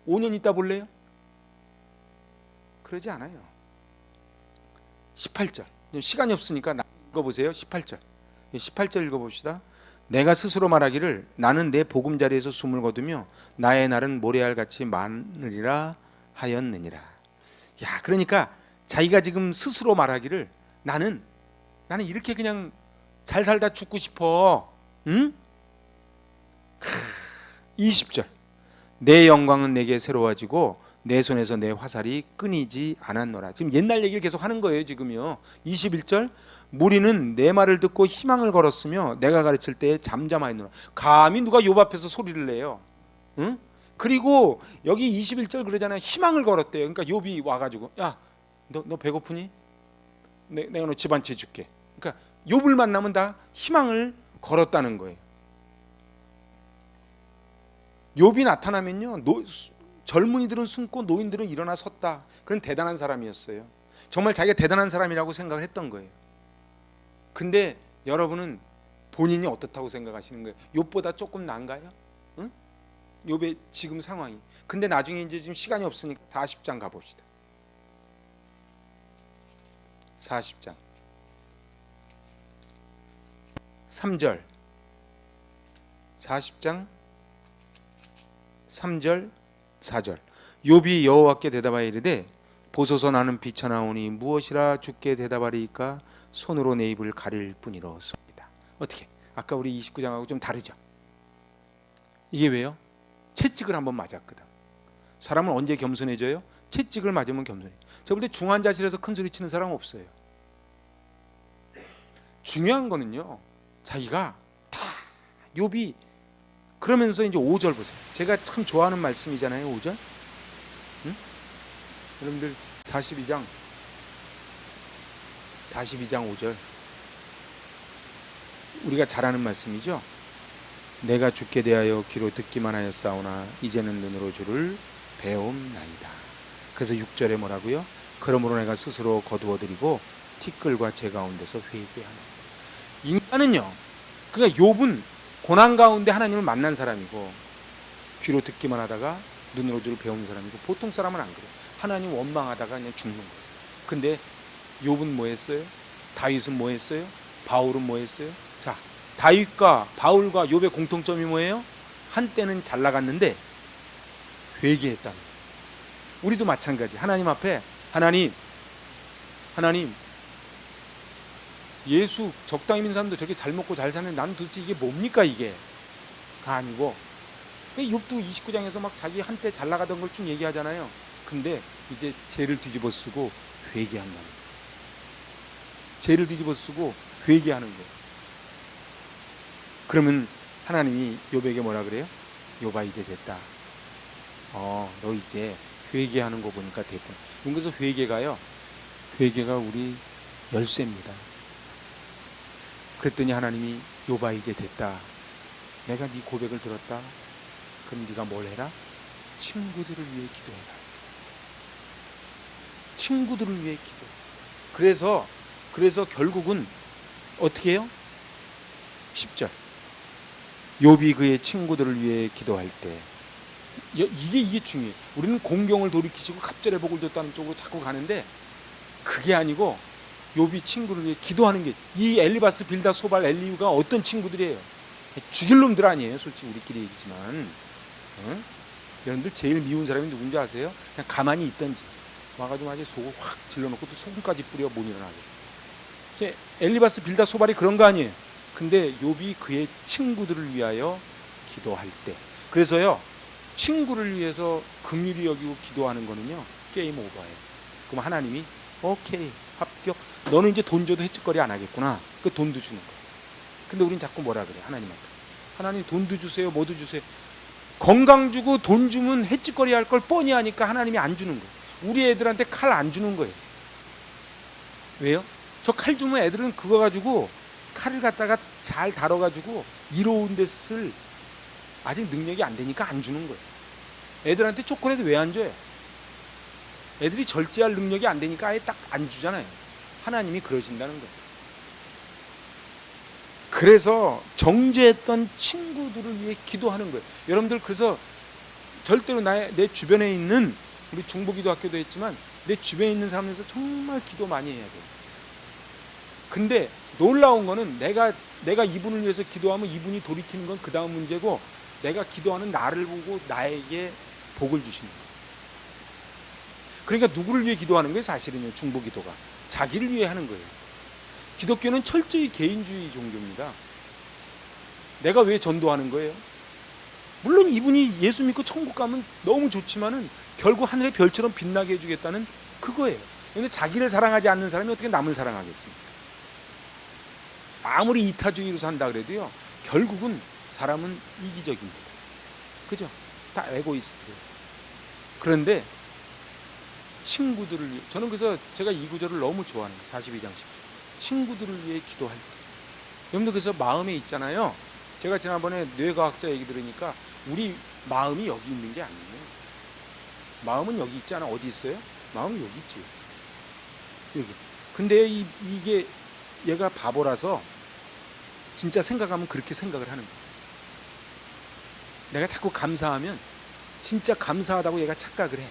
5년 있다 볼래요? 그러지 않아요. 18절. 시간이 없으니까 읽어보세요. 18절. 18절 읽어봅시다. 내가 스스로 말하기를 나는 내 보금자리에서 숨을 거두며 나의 날은 모래알같이 많으리라 하였느니라. 야, 그러니까 자기가 지금 스스로 말하기를 나는 이렇게 그냥 잘 살다 죽고 싶어. 응? 20절. 내 영광은 내게 새로워지고 내 손에서 내 화살이 끊이지 않았노라. 지금 옛날 얘기를 계속 하는 거예요, 지금요. 21절. 무리는 내 말을 듣고 희망을 걸었으며 내가 가르칠 때에 잠잠하였노라. 감히 누가 욥 앞에서 소리를 내요? 응? 그리고 여기 21절 그러잖아요. 희망을 걸었대요. 그러니까 욥이 와가지고 야, 너 배고프니? 내가 너 집 한 채 줄게. 그러니까 욥을 만나면 다 희망을 걸었다는 거예요. 욥이 나타나면요, 젊은이들은 숨고 노인들은 일어나 섰다. 그런 대단한 사람이었어요. 정말 자기가 대단한 사람이라고 생각을 했던 거예요. 근데 여러분은 본인이 어떻다고 생각하시는 거예요? 욥보다 조금 나은가요? 응? 욥의 지금 상황이. 근데 나중에 이제 지금 시간이 없으니까 40장 가봅시다. 40장 3절 40장 3절 4절. 욥이 여호와께 대답하여 이르되 보소서 나는 비천하오니 무엇이라 주께 대답하리이까 손으로 내 입을 가릴 뿐이로소이다. 어떻게? 아까 우리 29장하고 좀 다르죠? 이게 왜요? 채찍을 한번 맞았거든. 사람은 언제 겸손해져요? 채찍을 맞으면 겸손해. 제가 볼 때 중환자실에서 큰 소리 치는 사람 없어요. 중요한 거는요, 자기가 다 욥이 그러면서 이제 5절 보세요. 제가 참 좋아하는 말씀이잖아요. 5절. 응? 여러분들 42장 5절 우리가 잘 아는 말씀이죠. 내가 주께 대하여 귀로 듣기만 하였사오나 이제는 눈으로 주를 배움나이다. 그래서 6절에 뭐라고요? 그러므로 내가 스스로 거두어드리고 티끌과 제 가운데서 회개하노라. 인간은요, 그러니까 욥은 고난 가운데 하나님을 만난 사람이고 귀로 듣기만 하다가 눈으로 주를 배우는 사람이고, 보통 사람은 안 그래요. 하나님 원망하다가 그냥 죽는 거예요. 근데 욥은 뭐 했어요? 다윗은 뭐 했어요? 바울은 뭐 했어요? 자, 다윗과 바울과 욥의 공통점이 뭐예요? 한때는 잘 나갔는데 회개했다는 거예요. 우리도 마찬가지. 하나님 앞에 하나님 예수 적당히 믿는 사람도 저렇게 잘 먹고 잘 사는 나는 도대체 이게 뭡니까 이게? 가 아니고, 욥도 29장에서 막 자기 한때 잘 나가던 걸 쭉 얘기하잖아요. 근데 이제 죄를 뒤집어 쓰고 회개한다는 거예요. 죄를 뒤집어 쓰고 회개하는 거예요. 그러면 하나님이 욥에게 뭐라 그래요? 욥아 이제 됐다. 너 이제 회개하는 거 보니까 됐구나. 그래서 회개가 우리 열쇠입니다. 그랬더니 하나님이 욥아 이제 됐다. 내가 네 고백을 들었다. 그럼 네가 뭘 해라? 친구들을 위해 기도해라. 친구들을 위해 기도. 그래서 결국은 어떻게 해요? 10절. 욥이 그의 친구들을 위해 기도할 때, 이게 중요해요. 우리는 공경을 돌이키시고 갑절의 복을 줬다는 쪽으로 자꾸 가는데 그게 아니고 욥이 친구를 위해 기도하는 게, 이 엘리바스, 빌다, 소발, 엘리우가 어떤 친구들이에요? 죽일 놈들 아니에요. 솔직히 우리끼리 얘기지만. 여러분들 제일 미운 사람이 누군지 아세요? 그냥 가만히 있던지 와가지고 아주 속을 확 질러놓고 또 소금까지 뿌려 못 일어나게. 엘리바스, 빌다, 소발이 그런 거 아니에요. 근데 욥이 그의 친구들을 위하여 기도할 때, 그래서요, 친구를 위해서 긍휼히 여기고 기도하는 거는요, 게임 오버예요. 그럼 하나님이 오케이 합격. 너는 이제 돈 줘도 혜택거리 안 하겠구나. 그 돈도 주는 거야. 근데 우린 자꾸 뭐라 그래 하나님한테. 하나님 돈도 주세요, 뭐도 주세요. 건강 주고 돈 주면 혜택거리 할 걸 뻔히 하니까 하나님이 안 주는 거예요. 우리 애들한테 칼 안 주는 거예요. 왜요? 저 칼 주면 애들은 그거 가지고 칼을 갖다가 잘 다뤄가지고 이로운 데 쓸 아직 능력이 안 되니까 안 주는 거예요. 애들한테 초콜릿 왜 안 줘요? 애들이 절제할 능력이 안 되니까 아예 딱 안 주잖아요. 하나님이 그러신다는 거예요. 그래서 정죄했던 친구들을 위해 기도하는 거예요. 여러분들 그래서 절대로 내 주변에 있는, 우리 중보기도학교도 했지만 내 주변에 있는 사람에서 정말 기도 많이 해야 돼요. 근데 놀라운 거는 내가 이분을 위해서 기도하면 이분이 돌이키는 건 그 다음 문제고, 내가 기도하는 나를 보고 나에게 복을 주시는 거예요. 그러니까 누구를 위해 기도하는 거예요? 사실은요, 중보기도가 자기를 위해 하는 거예요. 기독교는 철저히 개인주의 종교입니다. 내가 왜 전도하는 거예요? 물론 이분이 예수 믿고 천국 가면 너무 좋지만은 결국 하늘의 별처럼 빛나게 해주겠다는 그거예요. 그런데 자기를 사랑하지 않는 사람이 어떻게 남을 사랑하겠습니까? 아무리 이타주의로 산다 그래도요, 결국은 사람은 이기적입니다. 그죠? 다 에고이스트예요. 그런데 친구들을 위해, 저는 그래서 제가 이 구절을 너무 좋아하는 거예요. 42장 10절. 친구들을 위해 기도할 때. 여러분들 그래서 마음에 있잖아요. 제가 지난번에 뇌과학자 얘기 들으니까 우리 마음이 여기 있는 게 아니에요. 마음은 여기 있지 않아? 어디 있어요? 마음은 여기 있지. 여기. 근데 이게 얘가 바보라서 진짜 생각하면 그렇게 생각을 하는 거예요. 내가 자꾸 감사하면 진짜 감사하다고 얘가 착각을 해.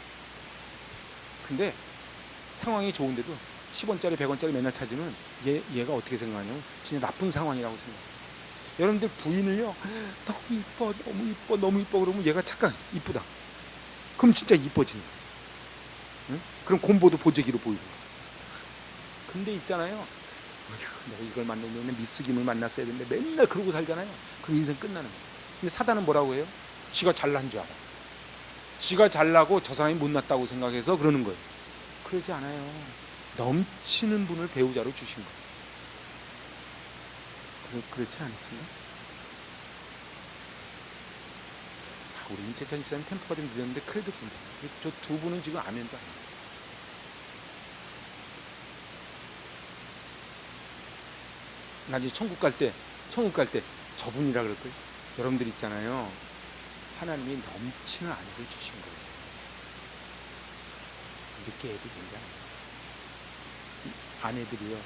근데 상황이 좋은데도 10원짜리 100원짜리 맨날 찾으면 얘가 어떻게 생각하냐면 진짜 나쁜 상황이라고 생각해요. 여러분들 부인을요, 너무 이뻐 너무 이뻐 너무 이뻐 그러면 얘가 착각, 이쁘다. 그럼 진짜 이뻐지는 거예요. 응? 그럼 곰보도 보재기로 보이고. 근데 있잖아요, 내가 이걸 만나면 미스김을 만났어야 되는데 맨날 그러고 살잖아요. 그럼 인생 끝나는 거예요. 근데 사단은 뭐라고 해요? 지가 잘난 줄 알아. 지가 잘나고 저 사람이 못났다고 생각해서 그러는 거예요. 그러지 않아요. 넘치는 분을 배우자로 주신 거예요. 그렇지 않습니까? 우리 임채찬 집사님 템포가 좀 늦었는데 그래도 좋습니다. 저 두 분은 지금 아멘도 안 해요. 나중에 천국 갈 때 저분이라 그럴 거예요. 여러분들 있잖아요, 하나님이 넘치는 아내를 주신 거예요. 늦게 해도 괜찮아요. 아내들이요,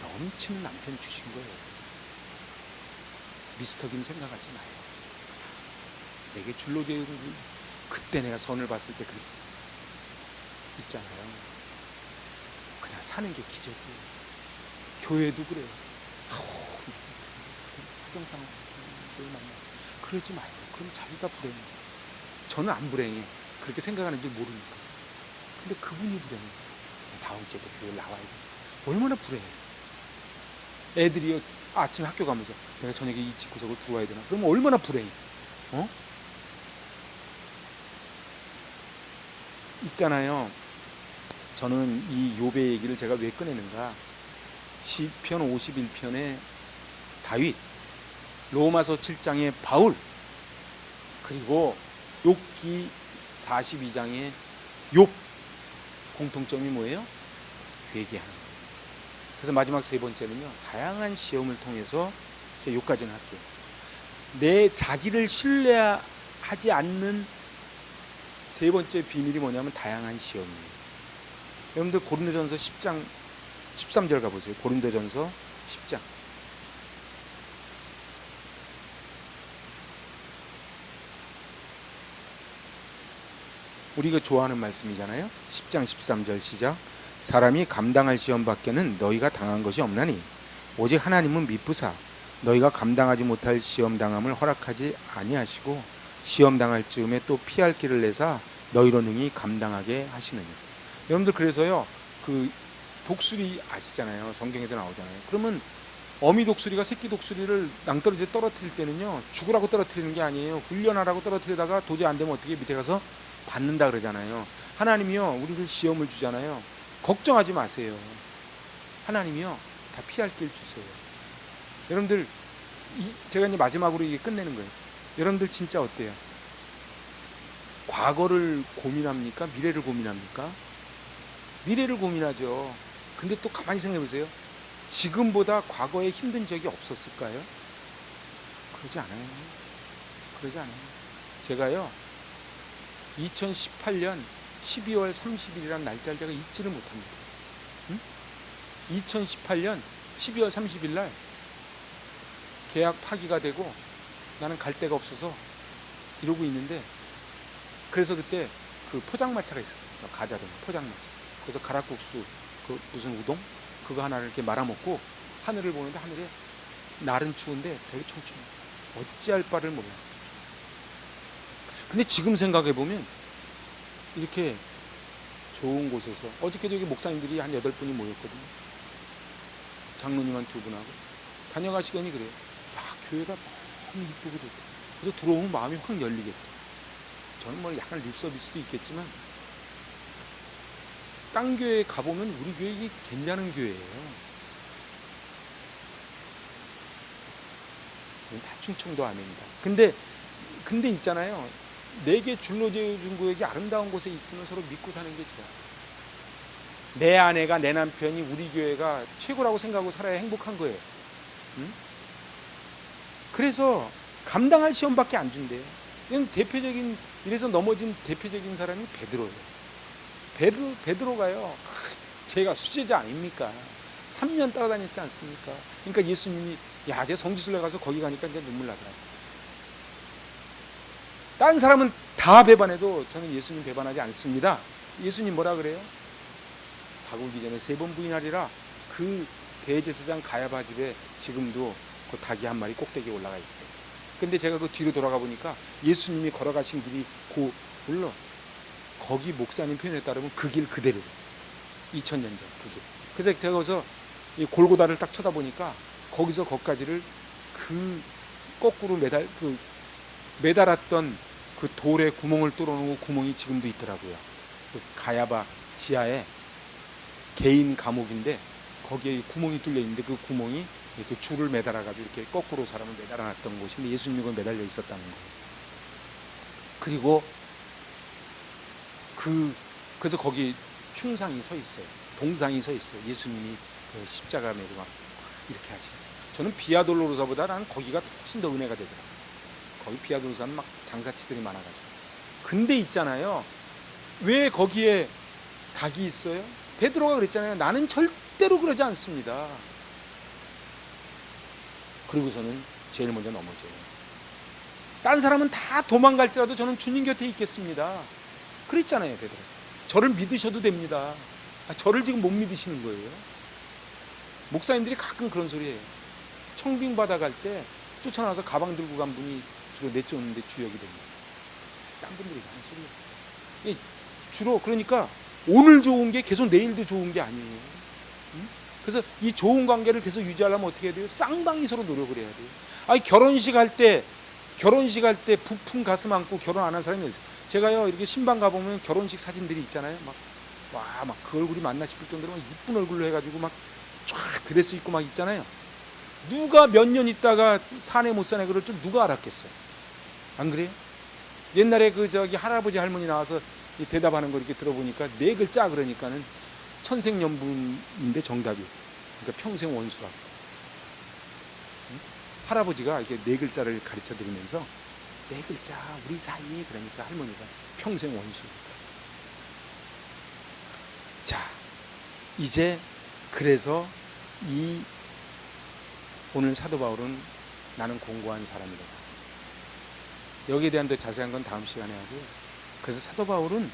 넘치는 남편 주신 거예요. 미스터 김 생각하지 마요. 내게 줄로 되는 그때 내가 선을 봤을 때 있잖아요. 그냥 사는 게 기적이에요. 교회도 그래요. 부정상을 만나. 그러지 마요. 그럼 자기가 불행해. 저는 안 불행해. 그렇게 생각하는 줄 모르니까. 근데 그분이 불행해. 다음 주에도 교회 나와야 돼. 얼마나 불행해. 애들이 아침에 학교 가면서 내가 저녁에 이 집구석을 들어와야 되나? 그러면 얼마나 불행해. 어? 있잖아요. 저는 이 욥의 얘기를 제가 왜 꺼내는가? 시편 51편의 다윗, 로마서 7장의 바울, 그리고 욥기 42장의 욥, 공통점이 뭐예요? 회개하는 거예요. 그래서 마지막 세 번째는요, 다양한 시험을 통해서, 제가 욥까지는 할게요. 내 자기를 신뢰하지 않는 세 번째 비밀이 뭐냐면 다양한 시험이에요. 여러분들 고린도전서 10장 13절 가보세요. 고린도전서 10장. 우리가 좋아하는 말씀이잖아요. 10장 13절 시작. 사람이 감당할 시험 밖에는 너희가 당한 것이 없나니 오직 하나님은 미쁘사 너희가 감당하지 못할 시험 당함을 허락하지 아니하시고 시험 당할 즈음에 또 피할 길을 내사 너희로 능히 감당하게 하시느니. 여러분들 그래서요, 그 독수리 아시잖아요. 성경에도 나오잖아요. 그러면 어미 독수리가 새끼 독수리를 낭떠러지에 떨어뜨릴 때는요, 죽으라고 떨어뜨리는 게 아니에요. 훈련하라고 떨어뜨리다가 도저히 안 되면 어떻게 밑에 가서 받는다 그러잖아요. 하나님이요, 우리를 시험을 주잖아요. 걱정하지 마세요. 하나님이요, 다 피할 길 주세요. 여러분들, 제가 이제 마지막으로 이게 끝내는 거예요. 여러분들 진짜 어때요? 과거를 고민합니까? 미래를 고민합니까? 미래를 고민하죠. 근데 또 가만히 생각해 보세요. 지금보다 과거에 힘든 적이 없었을까요? 그러지 않아요. 그러지 않아요. 제가요, 2018년 12월 30일이라는 날짜를 제가 잊지를 못합니다. 2018년 12월 30일 날 계약 파기가 되고 나는 갈 데가 없어서 이러고 있는데, 그래서 그때 그 포장마차가 있었어요. 가자동 포장마차. 그래서 가락국수, 그 무슨 우동? 그거 하나를 이렇게 말아먹고 하늘을 보는데, 하늘에 날은 추운데 별이 청춘해요. 어찌할 바를 몰랐어요. 근데 지금 생각해보면 이렇게 좋은 곳에서, 어저께도 여기 목사님들이 한 8분이 모였거든요. 장로님 한 2분하고 다녀가시더니 그래요. 야, 교회가 너무 이쁘고 좋다. 그래서 들어오면 마음이 확 열리겠다. 저는 뭐 약간 립서비스도 있겠지만, 딴 교회에 가보면 우리 교회 이게 괜찮은 교회예요. 다 충청도 아멘이다. 근데 있잖아요. 내게 줄로재준 구역이 아름다운 곳에 있으면 서로 믿고 사는 게 좋아. 내 아내가, 내 남편이 우리 교회가 최고라고 생각하고 살아야 행복한 거예요. 응? 그래서 감당할 시험밖에 안 준대요. 대표적인, 이래서 넘어진 대표적인 사람이 베드로예요. 베드로가요, 제가 수제자 아닙니까? 3년 따라다녔지 않습니까? 그러니까 예수님이, 야, 내 성지순례 가서 거기 가니까 이제 눈물 나더라고요. 다른 사람은 다 배반해도 저는 예수님 배반하지 않습니다. 예수님 뭐라 그래요? 닭 울기 전에 3번 부인하리라. 그 대제사장 가야바 집에 지금도 그 닭이 한 마리 꼭대기에 올라가 있어요. 근데 제가 그 뒤로 돌아가 보니까 예수님이 걸어가신 길이 물론 거기 목사님 표현에 따르면 그 길 그대로 2000년 전 그 길. 그래서 제가 거기서 이 골고다를 딱 쳐다보니까 거기서 거기까지를 그 거꾸로 매달았던 그 돌에 구멍을 뚫어놓은 구멍이 지금도 있더라고요. 그 가야바 지하에 개인 감옥인데 거기에 구멍이 뚫려 있는데, 그 구멍이 이렇게 줄을 매달아가지고 이렇게 거꾸로 사람을 매달아놨던 곳인데 예수님이 거기 매달려 있었다는 거예요. 그리고 그래서 거기 흉상이 서 있어요. 동상이 서 있어요. 예수님이 그 십자가 메고 막 이렇게 하시고. 저는 비아돌로로사보다 나는 거기가 훨씬 더 은혜가 되더라고요. 거기 비아돌로사는 막 장사치들이 많아가지고. 근데 있잖아요, 왜 거기에 닭이 있어요? 베드로가 그랬잖아요. 나는 절대로 그러지 않습니다. 그리고서는 제일 먼저 넘어져요. 딴 사람은 다 도망갈지라도 저는 주님 곁에 있겠습니다. 그랬잖아요, 베드로. 저를 믿으셔도 됩니다. 저를 지금 못 믿으시는 거예요. 목사님들이 가끔 그런 소리 해요. 청빙 받아갈 때 쫓아나와서 가방 들고 간 분이 주로 내쫓는데 주역이 됩니다. 딴 분들이 하는 소리예요. 주로 그러니까 오늘 좋은 게 계속 내일도 좋은 게 아니에요. 그래서 이 좋은 관계를 계속 유지하려면 어떻게 해야 돼요? 쌍방이 서로 노력을 해야 돼요. 결혼식 할 때 부푼 가슴 안고 결혼 안 한 사람이 어디 있어요? 제가요, 이렇게 신방 가보면 결혼식 사진들이 있잖아요. 막 그 얼굴이 맞나 싶을 정도로 이쁜 얼굴로 해가지고 막 쫙 드레스 입고 막 있잖아요. 누가 몇 년 있다가 사내 못 사내 그럴 줄 누가 알았겠어요? 안 그래요? 옛날에 할아버지 할머니 나와서 대답하는 거 이렇게 들어보니까 4글자 그러니까는 천생연분인데 정답이, 그러니까 평생 원수라고. 할아버지가 이렇게 4글자를 가르쳐 드리면서 4글자 우리 사이, 그러니까 할머니가 평생 원수. 자, 이제 그래서 오늘 사도 바울은 나는 공고한 사람이다. 여기에 대한 더 자세한 건 다음 시간에 하고요. 그래서 사도 바울은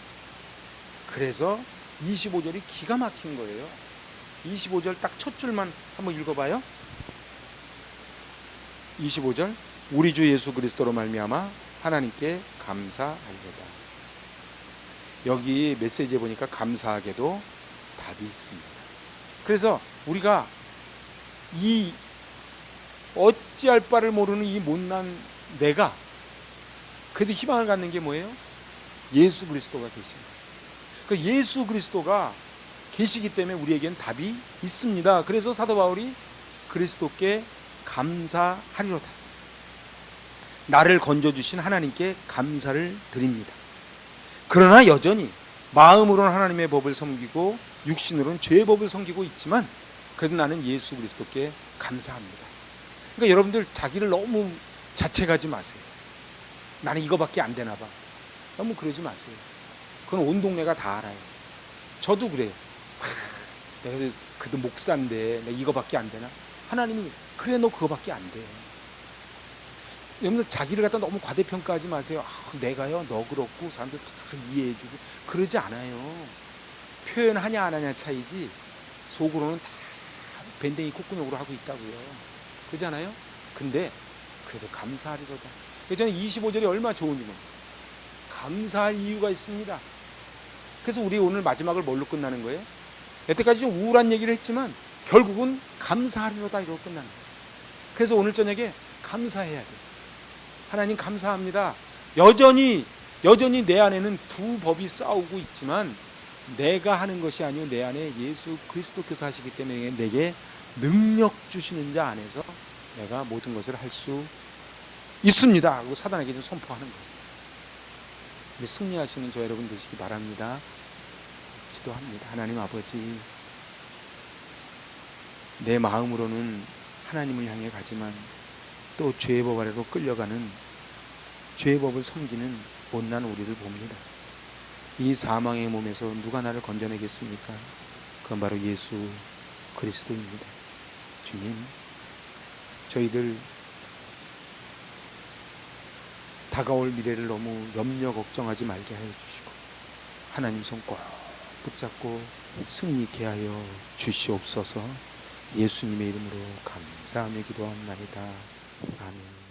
그래서 25절이 기가 막힌 거예요. 25절 딱 첫 줄만 한번 읽어봐요. 25절, 우리 주 예수 그리스도로 말미암아 하나님께 감사하리로다. 여기 메시지에 보니까 감사하게도 답이 있습니다. 그래서 우리가 이 어찌할 바를 모르는 이 못난 내가 그래도 희망을 갖는 게 뭐예요? 예수 그리스도가 계십니다. 그 예수 그리스도가 계시기 때문에 우리에겐 답이 있습니다. 그래서 사도 바울이 그리스도께 감사하리로다. 나를 건져주신 하나님께 감사를 드립니다. 그러나 여전히 마음으로는 하나님의 법을 섬기고 육신으로는 죄의 법을 섬기고 있지만 그래도 나는 예수 그리스도께 감사합니다. 그러니까 여러분들 자기를 너무 자책하지 마세요. 나는 이거밖에 안 되나 봐. 너무 그러지 마세요. 그건 온 동네가 다 알아요. 저도 그래요. 내가 그래도 목사인데 내가 이거밖에 안 되나? 하나님이 그래 너 그거밖에 안 돼. 여러분들 자기를 갖다 너무 과대평가하지 마세요. 내가요 너 그렇고 사람들 다 이해해주고 그러지 않아요. 표현하냐 안 하냐 차이지 속으로는 다 밴댕이 콧구멍으로 하고 있다고요. 그러지 않아요? 근데 그래도 감사하리로다. 저는 25절이 얼마나 좋은지 모릅니다. 감사할 이유가 있습니다. 그래서 우리 오늘 마지막을 뭘로 끝나는 거예요? 여태까지 좀 우울한 얘기를 했지만 결국은 감사하리로다 이러고 끝나는 거예요. 그래서 오늘 저녁에 감사해야 돼요. 하나님 감사합니다. 여전히 내 안에는 두 법이 싸우고 있지만 내가 하는 것이 아니고 내 안에 예수 그리스도께서 하시기 때문에 내게 능력 주시는 자 안에서 내가 모든 것을 할 수 있습니다 하고 사단에게 좀 선포하는 거예요. 우리 승리하시는 저 여러분 되시기 바랍니다. 기도합니다. 하나님 아버지, 내 마음으로는 하나님을 향해 가지만 또 죄의 법 아래로 끌려가는 죄의 법을 섬기는 못난 우리를 봅니다. 이 사망의 몸에서 누가 나를 건져내겠습니까? 그건 바로 예수 그리스도입니다. 주님, 저희들 다가올 미래를 너무 염려 걱정하지 말게 하여 주시고 하나님 손 꼭 붙잡고 승리케 하여 주시옵소서. 예수님의 이름으로 감사하며 기도합니다. 아멘.